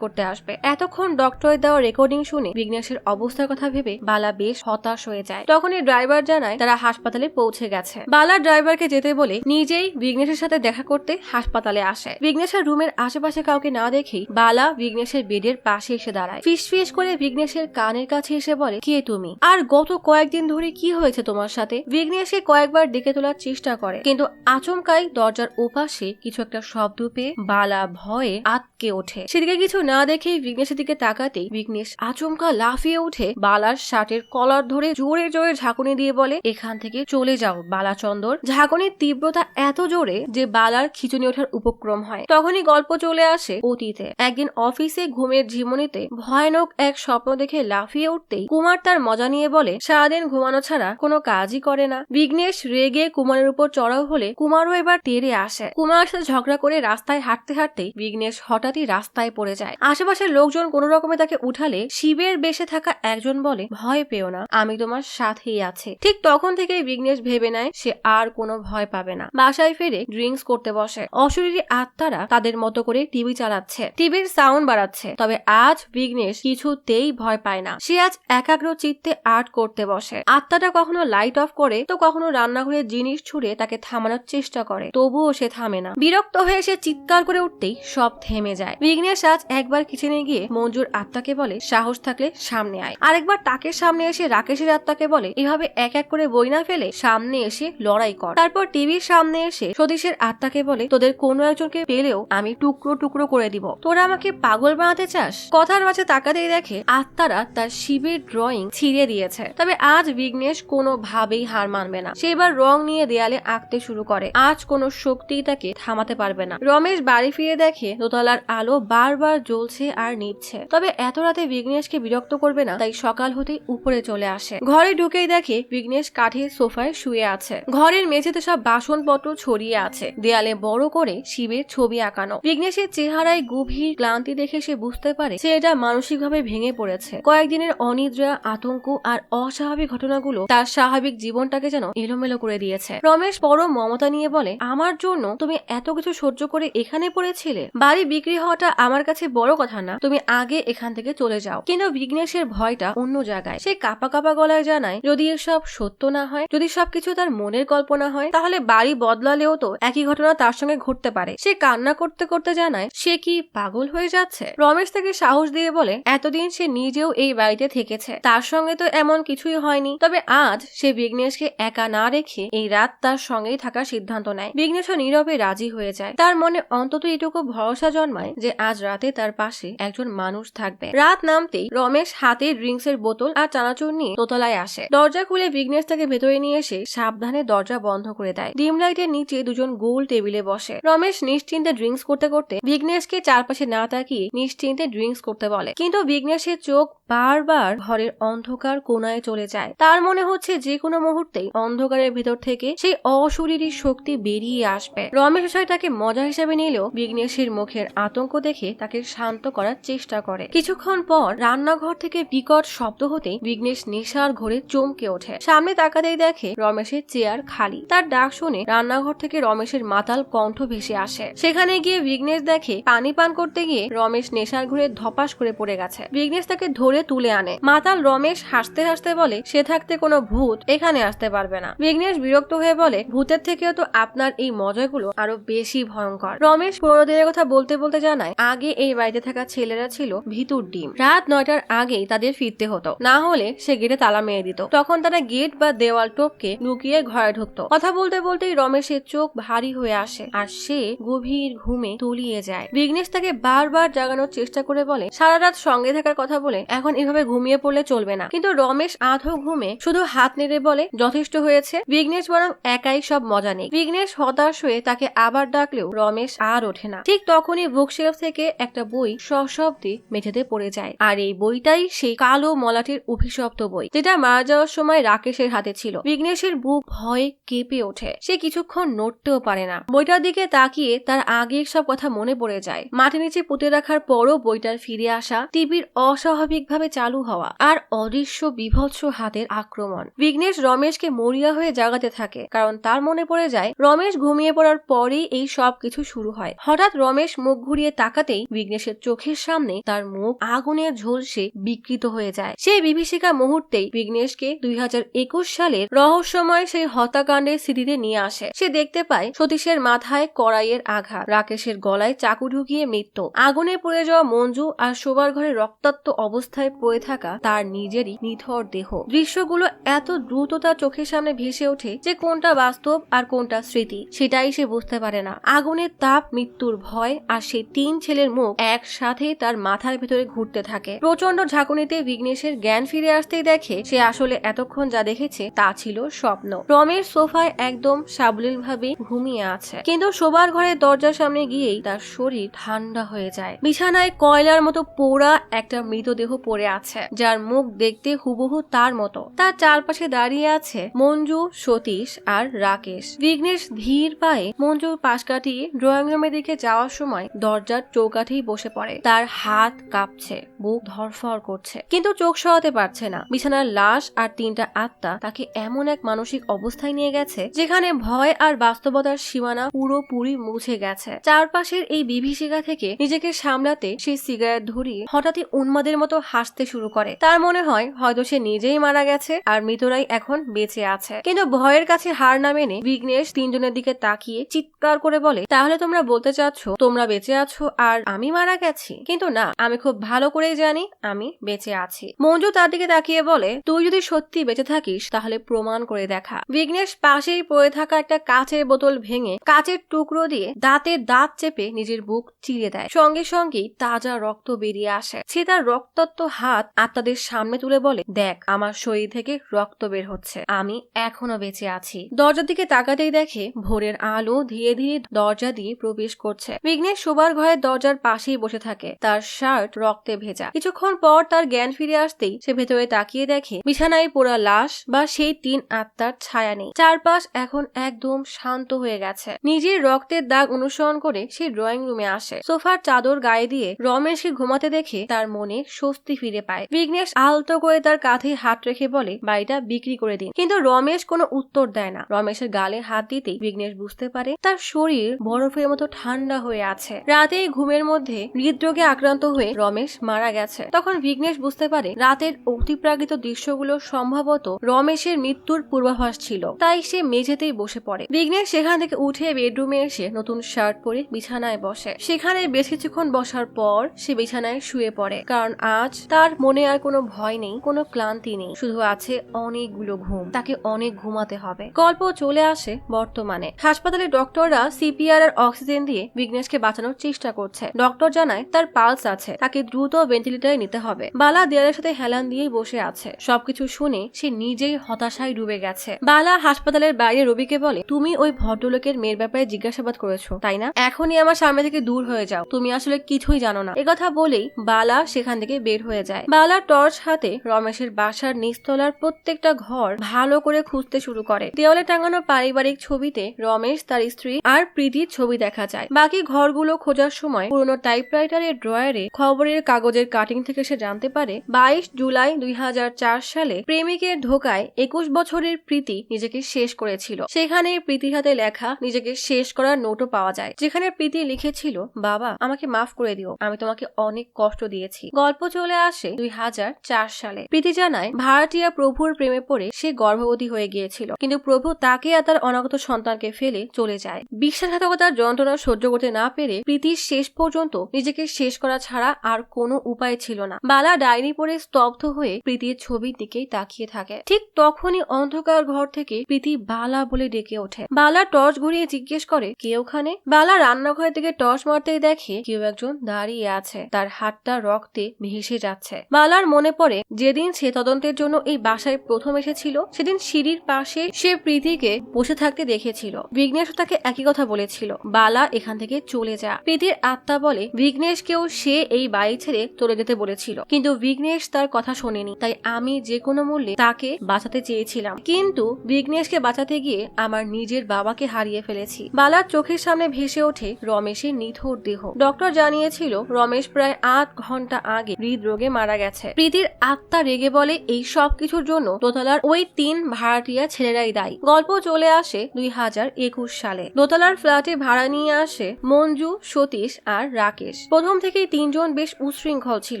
করতে আসবে। এতক্ষণ ডক্টরের দেওয়া রেকর্ডিং শুনে বিঘ্নেশের অবস্থার কথা ভেবে বালা বেশ হতাশ হয়ে যায়। তখনই ড্রাইভার জানায় তারা হাসপাতালে পৌঁছে গেছে। বালা ড্রাইভারকে যেতে বলে নিজেই বিঘ্নেশের সাথে দেখা করতে হাসপাতালে আসে। বিঘ্নেশের রুমের আশেপাশে কাউকে না দেখেই বালা বিঘ্নেশের বেডের পাশে এসে দাঁড়ায়। ফিসফিস করে বিঘ্নেশের কানের কাছে এসে বলে কে তুমি, আর গত কয়েকদিন ধরে কি হয়েছে তোমার সাথে। বিঘ্নেশকে কয়েকবার ডেকে তোলার চেষ্টা করে কিন্তু আচমকাই দরজার ওপাশে কিছু একটা শব্দ পেয়ে বালা বালা ভয়ে আটকে ওঠে। সেদিকে কিছু না দেখেই বিঘ্নেশের দিকে তাকাতেই বিঘ্নেশ আচমকা লাফিয়ে উঠে বালার শার্টের কলার ধরে জোরে জোরে ঝাঁকুনি দিয়ে বলে, এখান থেকে চলে যাও বালাচন্দর। ঝাঁকুনির তীব্রতা এত জোরে যে বালার খিচুনি ওঠার উপক্রম হয়। তখনই গল্প চলে আসে অতীতে। একদিন অফিসে ঘুমের ঝিমুনিতে ভয়ানক এক স্বপ্ন দেখে লাফিয়ে উঠতেই কুমার তার মজা নিয়ে বলে, সারাদিন ঘুমানো ছাড়া কোনো কাজই করে না। বিঘ্নেশ রেগে কুমারের উপর চড়াও হলে কুমারও এবার তেড়ে আসে। কুমারের সাথে ঝগড়া করে রাস্তায় হাঁটতে হাঁটতেই বিঘ্নেশ হঠাৎই রাস্তায় পড়ে যায়। আশেপাশের লোকজন কোনো রকমে তাকে উঠালে শিবের বেশে থাকা একজন বলে, ভয় পেও না, আমি তোমার সাথেই আছি। ঠিক তখন থেকেই বিঘ্নেশ ভেবে নেয় সে আর কোনো ভয় পাবে না। বাসায় ফিরে ড্রিঙ্কস করতে বসে। অশরীরী আত্মারা তাদের মতো করে টিভি চালাচ্ছে, টিভির সাউন্ড বাড়াচ্ছে। তবে আজ বিঘ্নেশ কিছুতেই ভয় পায় না। সে আজ একাগ্র চিত্তে আর্ট করতে বসে। আত্মাটা কখনো লাইট অফ করে তো কখনো রান্নাঘরের জিনিস ছুঁড়ে তাকে থামানোর চেষ্টা করে, তবুও সে থামে না। বিরক্ত হয়ে সে চিৎকার করে উঠতেই সব থেমে যায়। বিঘ্নেশ আজ একবার কিচেনে গিয়ে মঞ্জুর আত্মাকে বলে, সাহস থাকলে সামনে আয়। আরেকবার তাকে সামনে এসে রাকেশের আত্মাকে বলে, এভাবে এক এক করে বই না ফেলে সামনে এসে লড়াই কর। তারপর টিভির সামনে এসে সতীশের আত্মাকে বলে, তোদের কোনো একজনকে পেলেও আমি টুকরো টুকরো করে দিব, তোরা আমাকে পাগল বানাতে চাস? কথার মাঝে তাকাতেই দেখে আত্মারা তার শিবের ড্রয়িং ছিঁড়ে দিয়েছে। তবে আজ বিঘ্নেশ কোনোভাবেই হার মানবে না। সে এবার রং নিয়ে দেয়ালে আঁকতে শুরু করে। আজ কোনো শক্তি তাকে থামাতে পারবে না। রমেশ বাড়ি ফিরে দেখে দোতলার আলো বারবার জ্বলছে আর নিচ্ছে। তবে এত রাতে বিঘ্নেশকে বিরক্ত করবে না, তাই সকাল হতেই উপরে চলে আসে। ঘরে ঢুকেই দেখে বিঘ্নেশ কাঠের সোফায় শুয়ে আছে। ঘরের মেঝেতে সব বাসনপত্র ছড়িয়ে আছে। দেয়ালে বড় করে শিবের ছবি আঁকানো। বিঘ্নেশের চেহারায় গভীর ক্লান্তি দেখে সে বুঝতে পারে সে এটা মানসিকভাবে ভেঙে পড়েছে। কয়েকদিনের অনিদ্রা, আতঙ্ক আর অস্বাভাবিক ঘটনাগুলো তার স্বাভাবিক জীবনটাকে যেন এলোমেলো করে দিয়েছে। রমেশ পরম মমতা নিয়ে বলে, আমার জন্য তুমি এত কিছু সহ্য করে এখানে পড়েছিলে? বাড়ি বিক্রি হওয়াটা আমার কাছে বড় কথা না, তুমি আগে এখান থেকে চলে যাও। কিন্তু বিঘ্নেশের ভয়টা অন্য জায়গায়। সে কাঁপা কাঁপা গলায় জানায়, যদি এসব সত্য না হয়, যদি সবকিছু তার মনের কল্পনা হয়, তাহলে বাড়ি বদলালেও তো একই ঘটনা তার সঙ্গে ঘটতে পারে। সে কান্না করতে করতে জানায় সে কি পাগল হয়ে যাচ্ছে। রমেশ তাকে সাহস দিয়ে বলে, এতদিন সে নিজেও এই বাড়িতে থেকেছে, তার সঙ্গে তো এমন কিছুই হয়নি। তবে আজ সে বিঘ্নেশকে একা না রেখে এই রাত তার সঙ্গেই থাকার সিদ্ধান্ত নেয়। বিঘ্নেশও নীরবে রাজি হয়ে যায়। তার মনে অন্তত এটুকু ভরসা জন্মায় যে আজ রাতে তার পাশে একজন মানুষ থাকবে। রাত নামতেই রমেশ হাতে ড্রিঙ্কস এর বোতল আর চানাচুর নিয়ে দোতলায় আসে। দরজা খুলে বিঘ্নেশ তাকে ভেতরে নিয়ে এসে সাবধানে দরজা বন্ধ করে দেয়। ডিম লাইটের নিচে দুজন গোল টেবিলে বসে। রমেশ নিশ্চিন্তে ড্রিঙ্কস করতে করতে বিঘ্নেশকে চারপাশে না তাকিয়ে নিশ্চিন্তে ড্রিঙ্কস করতে বলে। কিন্তু বিঘ্নেশের চোখ বারবার ঘরের অন্ধকার কোণায় চলে যায়। তার মনে হচ্ছে যে কোনো মুহূর্তেই অন্ধকারের ভেতর থেকে সেই অশরীরী শক্তি বেরিয়ে আসবে। রমেশ বিষয়টাকে মজা হিসেবে নিলেও বিঘ্নেশের মুখের আতঙ্ক দেখে তাকে শান্ত করার চেষ্টা করে। কিছুক্ষণ পর রান্নাঘর থেকে বিকট শব্দ হতেই বিঘ্নেশ নেশার ঘোরে চমকে ওঠে। সামনে তাকাতেই দেখে রমেশের চেয়ার খালি। তার ডাক শুনে রান্নাঘর থেকে রমেশের মাতাল কণ্ঠ ভেসে আসে। সেখানে গিয়ে বিঘ্নেশ দেখে পানি পান করতে গিয়ে রমেশ নেশার ঘোরে ধপাস করে পড়ে গেছে। বিঘ্নেশ তাকে ধরে তুলে আনে। মাতাল রমেশ হাসতে হাসতে বলে, সে থাকতে কোনো ভূত এখানে আসতে পারবে না। বিঘ্নেশ বিরক্ত হয়ে বলে, ভূতের থেকেও তো আপনার এই মজাগুলো আরো বেশি ভয়ঙ্কর। রমেশ পুরোনো দিনের কথা বলতে বলতে জানায়, আগে এই বাড়িতে থাকা ছেলেরা ছিল ভিতুর ডিম। রাত 9টার আগেই তাদের ফিরতে হতো, না হলে সে গেটে তালা মেরে দিত। তখন তারা গেট বা দেওয়াল টপকে লুকিয়ে ঘরে ঢুকতো। কথা বলতে বলতেই রমেশের চোখ ভারী হয়ে আসে আর সে গভীর ঘুমে তলিয়ে যায়। বিঘ্নেশ তাকে বারবার জাগানোর চেষ্টা করে বলে, সারা রাত সঙ্গে থাকার কথা বলে এখন এভাবে ঘুমিয়ে পড়লে চলবে না। কিন্তু রমেশ আধো ঘুমে শুধু হাত নেড়ে বলে, যথেষ্ট হয়েছে। বিঘ্নেশ বরং একাই সব মজা নেই। বিঘ্নেশ হতাশ হয়ে তাকে আবার ডাকলেও রমেশ আর ওঠে না। ঠিক তখনই বুকশেলফ থেকে একটা বই সশব্দে মেঝেতে পড়ে যায়। আর এই বইটাই সেই কালো মলাটের অভিশপ্ত বই, যেটা মারা যাওয়ার সময় রাকেশের হাতে ছিল। বিঘ্নেশের বুক ভয়ে কেঁপে ওঠে। সে কিছুক্ষণ নড়তেও পারে না। বইটার দিকে তাকিয়ে তার আগের সব কথা মনে পড়ে যায়। মাটির নিচে পুঁতে রাখার পরও বইটার ফিরে আসা, টিভির অস্বাভাবিকভাবে চালু হওয়া আর অদৃশ্য বিভৎস হাতের আক্রমণ। বিঘ্নেশ রমেশকে মরিয়া হয়ে জাগাতে থাকে, কারণ তার মনে পড়ে যায় রমেশ ঘুমিয়ে পড়ার পরেই এই সব কিছু শুরু হয়। হঠাৎ রমেশ মুখ ঘুরিয়ে তাকাতেই বিঘ্নেশের চোখের সামনে তার মুখ আগুনের ঝলসে বিকৃত হয়ে যায়। সেই বিভীষিকা মুহূর্তেই বিঘ্নেশকে 2021 সালের রহস্যময় সেই হত্যাকাণ্ডের স্মৃতিতে নিয়ে আসে। সে দেখতে পায় সতীশের মাথায় কড়াইয়ের আঘাত, রাকেশের গলায় চাকু ঢুকিয়ে মৃত্যু, আগুনে পুড়ে যাওয়া মঞ্জু আর শোবার ঘরে রক্তাক্ত অবস্থায় বিছানায় পড়ে থাকা তার নিজেরই নিথর দেহ। দৃশ্যগুলো এত দ্রুত তার চোখের সামনে ভেসে ওঠে যে কোনটা বাস্তব আর কোনটা স্মৃতি সেটাই সে বুঝতে পারে না। আগুনের তাপ, মৃত্যুর ভয় আর সেই 3 ছেলের মুখ একসাথে তার মাথার ভেতরে ঘুরতে থাকে। প্রচন্ড ঝাঁকুনিতে বিঘ্নেশের জ্ঞান ফিরে আসতেই দেখে সে আসলে এতক্ষণ যা দেখেছে তা ছিল স্বপ্ন। রমেশ সোফায় একদম সাবলীল ভাবে ঘুমিয়ে আছে, কিন্তু শোবার ঘরের দরজার সামনে গিয়েই তার শরীর ঠান্ডা হয়ে যায়। বিছানায় কয়লার মতো পোড়া একটা মৃতদেহ পড়ে আছে, যার মুখ দেখতে হুবহু তার মতো। তার চারপাশে দাঁড়িয়ে আছে মঞ্জু, সতীশ আর রাকেশ। বিঘ্নেশ ধীর পায়ে মঞ্জুর পাশ কাটিয়ে ড্রয়িং রুমের দিকে যাওয়ার সময় দরজার চৌকাঠেই বসে পড়ে। তার হাত কাঁপছে, বুক ধরফর করছে, কিন্তু চোখ সরাতে পারছে না। বিছানার লাশ আর 3টা আত্মা তাকে এমন এক মানসিক অবস্থায় নিয়ে গেছে যেখানে ভয় আর বাস্তবতার সীমানা পুরোপুরি মুছে গেছে। চারপাশের এই বিভীষিকা থেকে নিজেকে সামলাতে সে সিগারেট ধরিয়ে হঠাৎই উন্মাদের মতো হাসতে শুরু করে। তার মনে হয় হয়তো সে নিজেই মারা গেছে আর মৃতরাই এখন বেঁচে আছে। কিন্তু ভয়ের কাছে হার না মেনে বিঘ্নেশ 3 জনের দিকে তাকিয়ে চিৎকার করে বলে, তাহলে তোমরা বলতে চাচ্ছ তোমরা বেঁচে আছো আর আমি মারা গেছি? কিন্তু না, আমি খুব ভালো করেই জানি আমি বেঁচে আছি। মঞ্জু তার দিকে তাকিয়ে বলে, তুই যদি সত্যি বেঁচে থাকিস তাহলে প্রমাণ করে দেখা। বিঘ্নেশ পাশেই পড়ে থাকা একটা কাচের বোতল ভেঙে কাচের টুকরো দিয়ে দাঁতের দাঁত চেপে নিজের বুক চিরে দেয়। সঙ্গে সঙ্গেই তাজা রক্ত বেরিয়ে আসে। সে তার রক্তাক্ত হাত আত্মাদের সামনে তুলে বলে, দেখ, আমার শরীর থেকে রক্ত বের হচ্ছে, আমি এখনো বেঁচে আছি। দরজার দিকে তাকাতেই দেখে ভোরের আলো ধীরে ধীরে দরজা দিয়ে প্রবেশ করছে। বিঘ্নেশ শোবার ঘরের দরজার পাশেই বসে থাকে, তার শার্ট রক্তে ভেজা। কিছুক্ষণ পর তার জ্ঞান ফিরে আসতেই সে ভেতরে তাকিয়ে দেখে বিছানায় পোড়া লাশ বা সেই 3 আত্মার ছায়া নেই। চারপাশ এখন একদম শান্ত হয়ে গেছে। নিজের রক্তের দাগ অনুসরণ করে সে ড্রয়িং রুমে আসে। সোফার চাদর গায়ে দিয়ে রমেশকে ঘুমাতে দেখে তার মনে স্বস্তি ফিরে পায়। বিঘ্নেশ আলতো করে তার কাঁধে হাত রেখে বলে, বাড়িটা বিক্রি করে দিন। কিন্তু রমেশ কোনো উত্তর দেয় না। রমেশের গালে হাত দিতেই বিঘ্নেশ বুঝতে পারে তার শরীর বরফের মতো ঠান্ডা হয়ে আছে। রাতে ঘুমের মধ্যে হৃদরোগে আক্রান্ত হয়ে রমেশ মারা গেছে। তখন বিঘ্নেশ বুঝতে পারে রাতের অতিপ্রাকৃত দৃশ্যগুলো সম্ভবত রমেশের মৃত্যুর পূর্বাভাস ছিল। তাই সে মেঝেতেই বসে পড়ে। বিঘ্নেশ সেখান থেকে উঠে বেডরুমে এসে নতুন শার্ট পরে বিছানায় বসে। সেখানে বেশ কিছুক্ষণ বসার পর সে বিছানায় শুয়ে পড়ে, কারণ আজ তার মনে আর কোনো ভয় নেই, কোনো ক্লান্তি নেই, শুধু আছে অনেকগুলো ঘুম। তাকে অনেক ঘুমাতে হবে। গল্প চলে আসে বর্তমানে। হাসপাতালে ডক্টররা সিপিআর আর অক্সিজেন দিয়ে বিঘ্নেশকে বাঁচানোর চেষ্টা করছে। ডক্টর জানায় তার পালস আছে, তাকে দ্রুত ভেন্টিলেটরে নিতে হবে। বালা দেয়ালের সাথে হেলান দিয়েই বসে আছে। সবকিছু শুনে সে নিজেই হতাশায় ডুবে গেছে। বালা হাসপাতালের বাইরে রবিকে বলে, তুমি ওই ভদ্রলোকের মেয়ের ব্যাপারে জিজ্ঞাসাবাদ করেছো তাই না? এখনই আমার সামনে থেকে দূর হয়ে যাও, তুমি আসলে কিছুই জানো না। একথা বলেই বালা সেখান থেকে বের হয়ে যায়। বালা টর্চ হাতে রমেশের বাসার নিচতলার প্রত্যেকটা ঘর ভালো করে খুঁজতে শুরু করে। দেওয়ালে টাঙানো পারিবারিক ছবিতে রমেশ, তার স্ত্রী আর প্রীতির ছবি দেখা যায়। বাকি ঘরগুলো খোঁজার সময় পুরনো টাইপরাইটারের ড্রয়ারে খবরের কাগজের কাটিং থেকে সে জানতে পারে 22 জুলাই 2004 সালে প্রেমিকের ধোকায় 21 বছরের প্রীতি নিজেকে শেষ করেছিল। সেখানে প্রীতির হাতে লেখা নিজেকে শেষ করার নোটও পাওয়া যায়, যেখানে প্রীতি লিখেছিল, বাবা আমাকে মাফ করে দিও, আমি তোমাকে অনেক কষ্ট দিয়েছি। গল্প চলে আসে 2004 সালে। প্রীতি জানায় ভাড়াটিয়া প্রভুর প্রেমে পড়ে সে গর্ভবতী হয়ে গিয়েছিল, কিন্তু প্রভু তাকে আর তার অনাগত সন্তানকে ফেলে চলে যায়। বিশ্বাসঘাতকতার যন্ত্রণা সহ্য করতে না পেরে প্রীতির শেষ পর্যন্ত নিজেকে শেষ করা ছাড়া আর কোনো উপায় ছিল না। বালা ডায়েরি পড়ে স্তব্ধ হয়ে প্রীতির ছবির দিকেই তাকিয়ে থাকে। ঠিক তখনই অন্ধকার ঘর থেকে প্রীতি বালা বলে ডেকে ওঠে। বালা টর্চ ঘুরিয়ে জিজ্ঞেস করে, কে ওখানে? বালা রান্নাঘরের দিকে টর্চ মারতেই দেখে কেউ একজন দাঁড়িয়ে আছে, তার হাতটা রক্তে ভেসে যাচ্ছে। বালার মনে পড়ে যেদিন সে তদন্তের জন্য এই বাসায় প্রথম এসেছিল, সেদিন সিঁড়ির পাশে সে প্রীতিকে বসে থাকতে দেখেছিল। বিঘ্নেশ তাকে একই কথা বলেছিল, বালা এখান থেকে চলে যা। প্রীতির আত্মা বলে বিঘ্নেশকেও সে এই বাড়ি ছেড়ে চলে যেতে বলেছিল, কিন্তু বিঘ্নেশ তার কথা শোনেনি। তাই আমি যে কোনো মূল্যে তাকে বাঁচাতে চেয়েছিলাম, কিন্তু বিঘ্নেশকে বাঁচাতে গিয়ে আমার নিজের বাবাকে হারিয়ে ফেলেছি। বালার চোখের সামনে ভেসে ওঠে রমেশের নিথর দেহ। ডক্টর জানিয়েছিল রমেশ প্রায় 8 ঘন্টা আগে হৃদরোগে মারা গেছে। প্রীতির আত্মা রেগে বলে, এই সব কিছুর জন্য দোতলার ওই 3 ভাড়াটিয়া ছেলেরাই দায়ী। গল্প চলে আসে 2021 সালে। দোতলার ফ্ল্যাটে ভাড়া নিয়ে আসে মঞ্জু, সতীশ আর রাকেশ। প্রথম থেকেই 3 জন বেশ উচ্ছৃঙ্খল ছিল।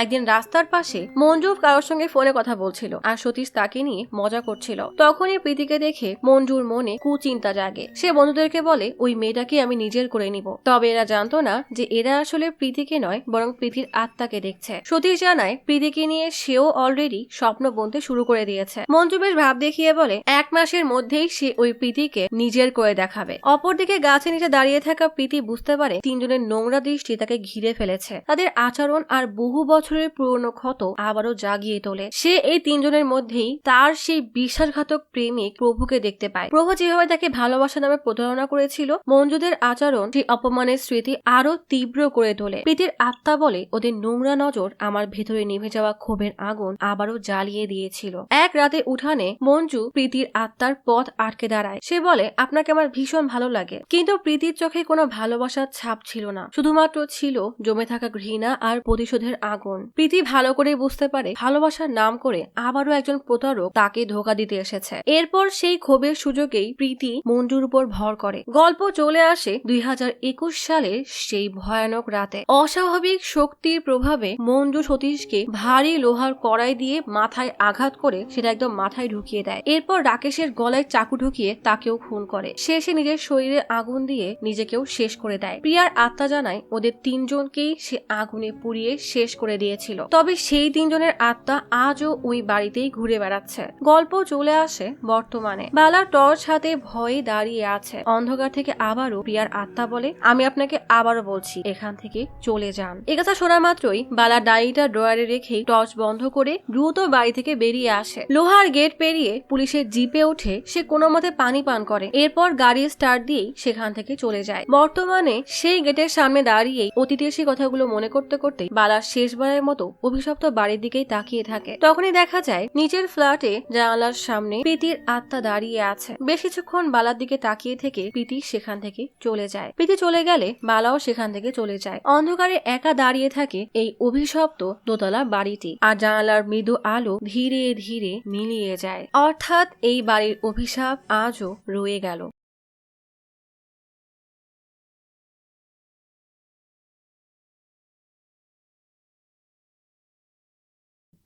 একদিন রাস্তার পাশে মঞ্জু কারোর সঙ্গে ফোনে কথা বলছিল আর সতীশ তাকে নিয়ে মজা করছিল। তখনই প্রীতিকে দেখে মঞ্জুর মনে কুচিন্তা জাগে। সে বন্ধুদেরকে বলে, ওই মেয়েটাকে আমি নিজের করে নিব। তবে এরা জানতো না যে এরা আসলে প্রীতিকে নয়, বরং প্রীতির আত্মাকে দেখছে। সতীশ জানায় জানায় প্রীতিকে নিয়ে সেও অলরেডি স্বপ্ন বুনতে শুরু করে দিয়েছে। মঞ্জু বেশ ভাব দেখিয়ে বলে 1 মাসের মধ্যেই সে ওই প্রীতিকে নিজের করে দেখাবে। অপরদিকে গাছের নিচে দাঁড়িয়ে থাকা প্রীতি বুঝতে পারে তিনজনের নোংরা দৃষ্টি তাকে ঘিরে ফেলেছে। তাদের আচরণ আর বহু বছরের পুরনো ক্ষত আবারও জাগিয়ে তোলে। সে এই তিনজনের মধ্যেই তার সেই বিশ্বাসঘাতক প্রেমিক প্রভুকে দেখতে পায়। প্রভু যেভাবে তাকে ভালোবাসা নামে প্রতারণা করেছিল, মঞ্জুদের আচরণ সেই অপমানের স্মৃতি আরো তীব্র করে তোলে। প্রীতির আত্মা বলে ওদের নোংরা নজর আমার ভেতরে নিভে যাওয়া ক্ষোভের আগুন আবারও জ্বালিয়ে দিয়েছিল। এক রাতে উঠানে মঞ্জু প্রীতির আত্মার পথ আটকে দাঁড়ায়। সে বলে আপনাকে আমার ভীষণ ভালো লাগে। কিন্তু প্রীতির চোখে কোনো ভালোবাসার ছাপ ছিল না, শুধুমাত্র ছিল জমে থাকা ঘৃণা আর প্রতিশোধের আগুন। প্রীতি ভালো করে বুঝতে পারে ভালোবাসার নাম করে আবারও একজন প্রতারক তাকে ধোঁকা দিতে এসেছে। এরপর সেই ক্ষোভের সুযোগেই প্রীতি মঞ্জুর উপর ভর করে। গল্প চলে আসে 2021 সালের সেই ভয়ানক রাতে। অস্বাভাবিক শক্তির প্রভাবে মঞ্জু সতীশকে ভারী লোহার কড়াই দিয়ে মাথায় আঘাত করে সেটা একদম মাথায় ঢুকিয়ে দেয়। এরপর রাকেশের গলায় চাকু ঢুকিয়ে তাকেও খুন করে। শেষে নিজের শরীরে আগুন দিয়ে নিজেকেও শেষ করে দেয়। প্রিয়ার আত্মা জানায় ওদের তিনজনকেই সে আগুনে পুড়িয়ে শেষ করে দিয়েছিল। তবে সেই তিনজনের আত্মা আজও ওই বাড়িতেই ঘুরে বেড়াচ্ছে। গল্প চলে আসে বর্তমানে। বালা টর্চ হাতে ভয়ে দাঁড়িয়ে আছে। অন্ধকার থেকে আবারও প্রিয়ার আত্মা বলে আমি আপনাকে আবারও বলছি এখান থেকে চলে যান। এ কথা শোনা মাত্রই বালা ডায়েরিটা ড্রয়ারে রেখেই টর্চ বন্ধ করে দ্রুত বাড়ি থেকে বেরিয়ে আসে। লোহার গেট পেরিয়ে পুলিশের জিপে উঠে সে কোনো মতে পানি পান করে। এরপর গাড়ি স্টার্ট দিয়েই সেখান থেকে চলে যায়। বর্তমানে সেই গেটের সামনে দাঁড়িয়েই অতীতের সেই কথাগুলো মনে করতে করতে বালা শেষবারের মতো অভিশপ্ত বাড়ির দিকেই তাকিয়ে থাকে। তখনই দেখা যায় নিচের ফ্ল্যাটে জানালার সামনে প্রীতির আত্মা দাঁড়িয়ে আছে। বেশ কিছুক্ষণ বালার দিকে তাকিয়ে থেকে প্রীতি সেখান থেকে চলে যায়। প্রীতি চলে গেলে বালাও সেখান থেকে চলে যায়। অন্ধকারে একা দাঁড়িয়ে থাকে এই অভিশপ্ত দোতলা বাড়িটি, আর জানালার মৃদু আলো ধীরে ধীরে মিলিয়ে যায়। অর্থাৎ এই বাড়ির অভিশাপ আজও রয়ে গেল।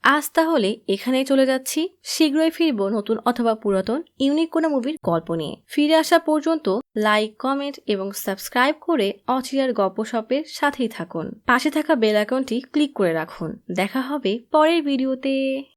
আজ তাহলে এখানেই চলে যাচ্ছি। শীঘ্রই ফিরবো নতুন অথবা পুরাতন ইউনিক কোনো মুভির গল্প নিয়ে। ফিরে আসা পর্যন্ত লাইক, কমেন্ট এবং সাবস্ক্রাইব করে অচিরার গল্পসপের সাথেই থাকুন। পাশে থাকা বেল আইকনটি ক্লিক করে রাখুন। দেখা হবে পরের ভিডিওতে।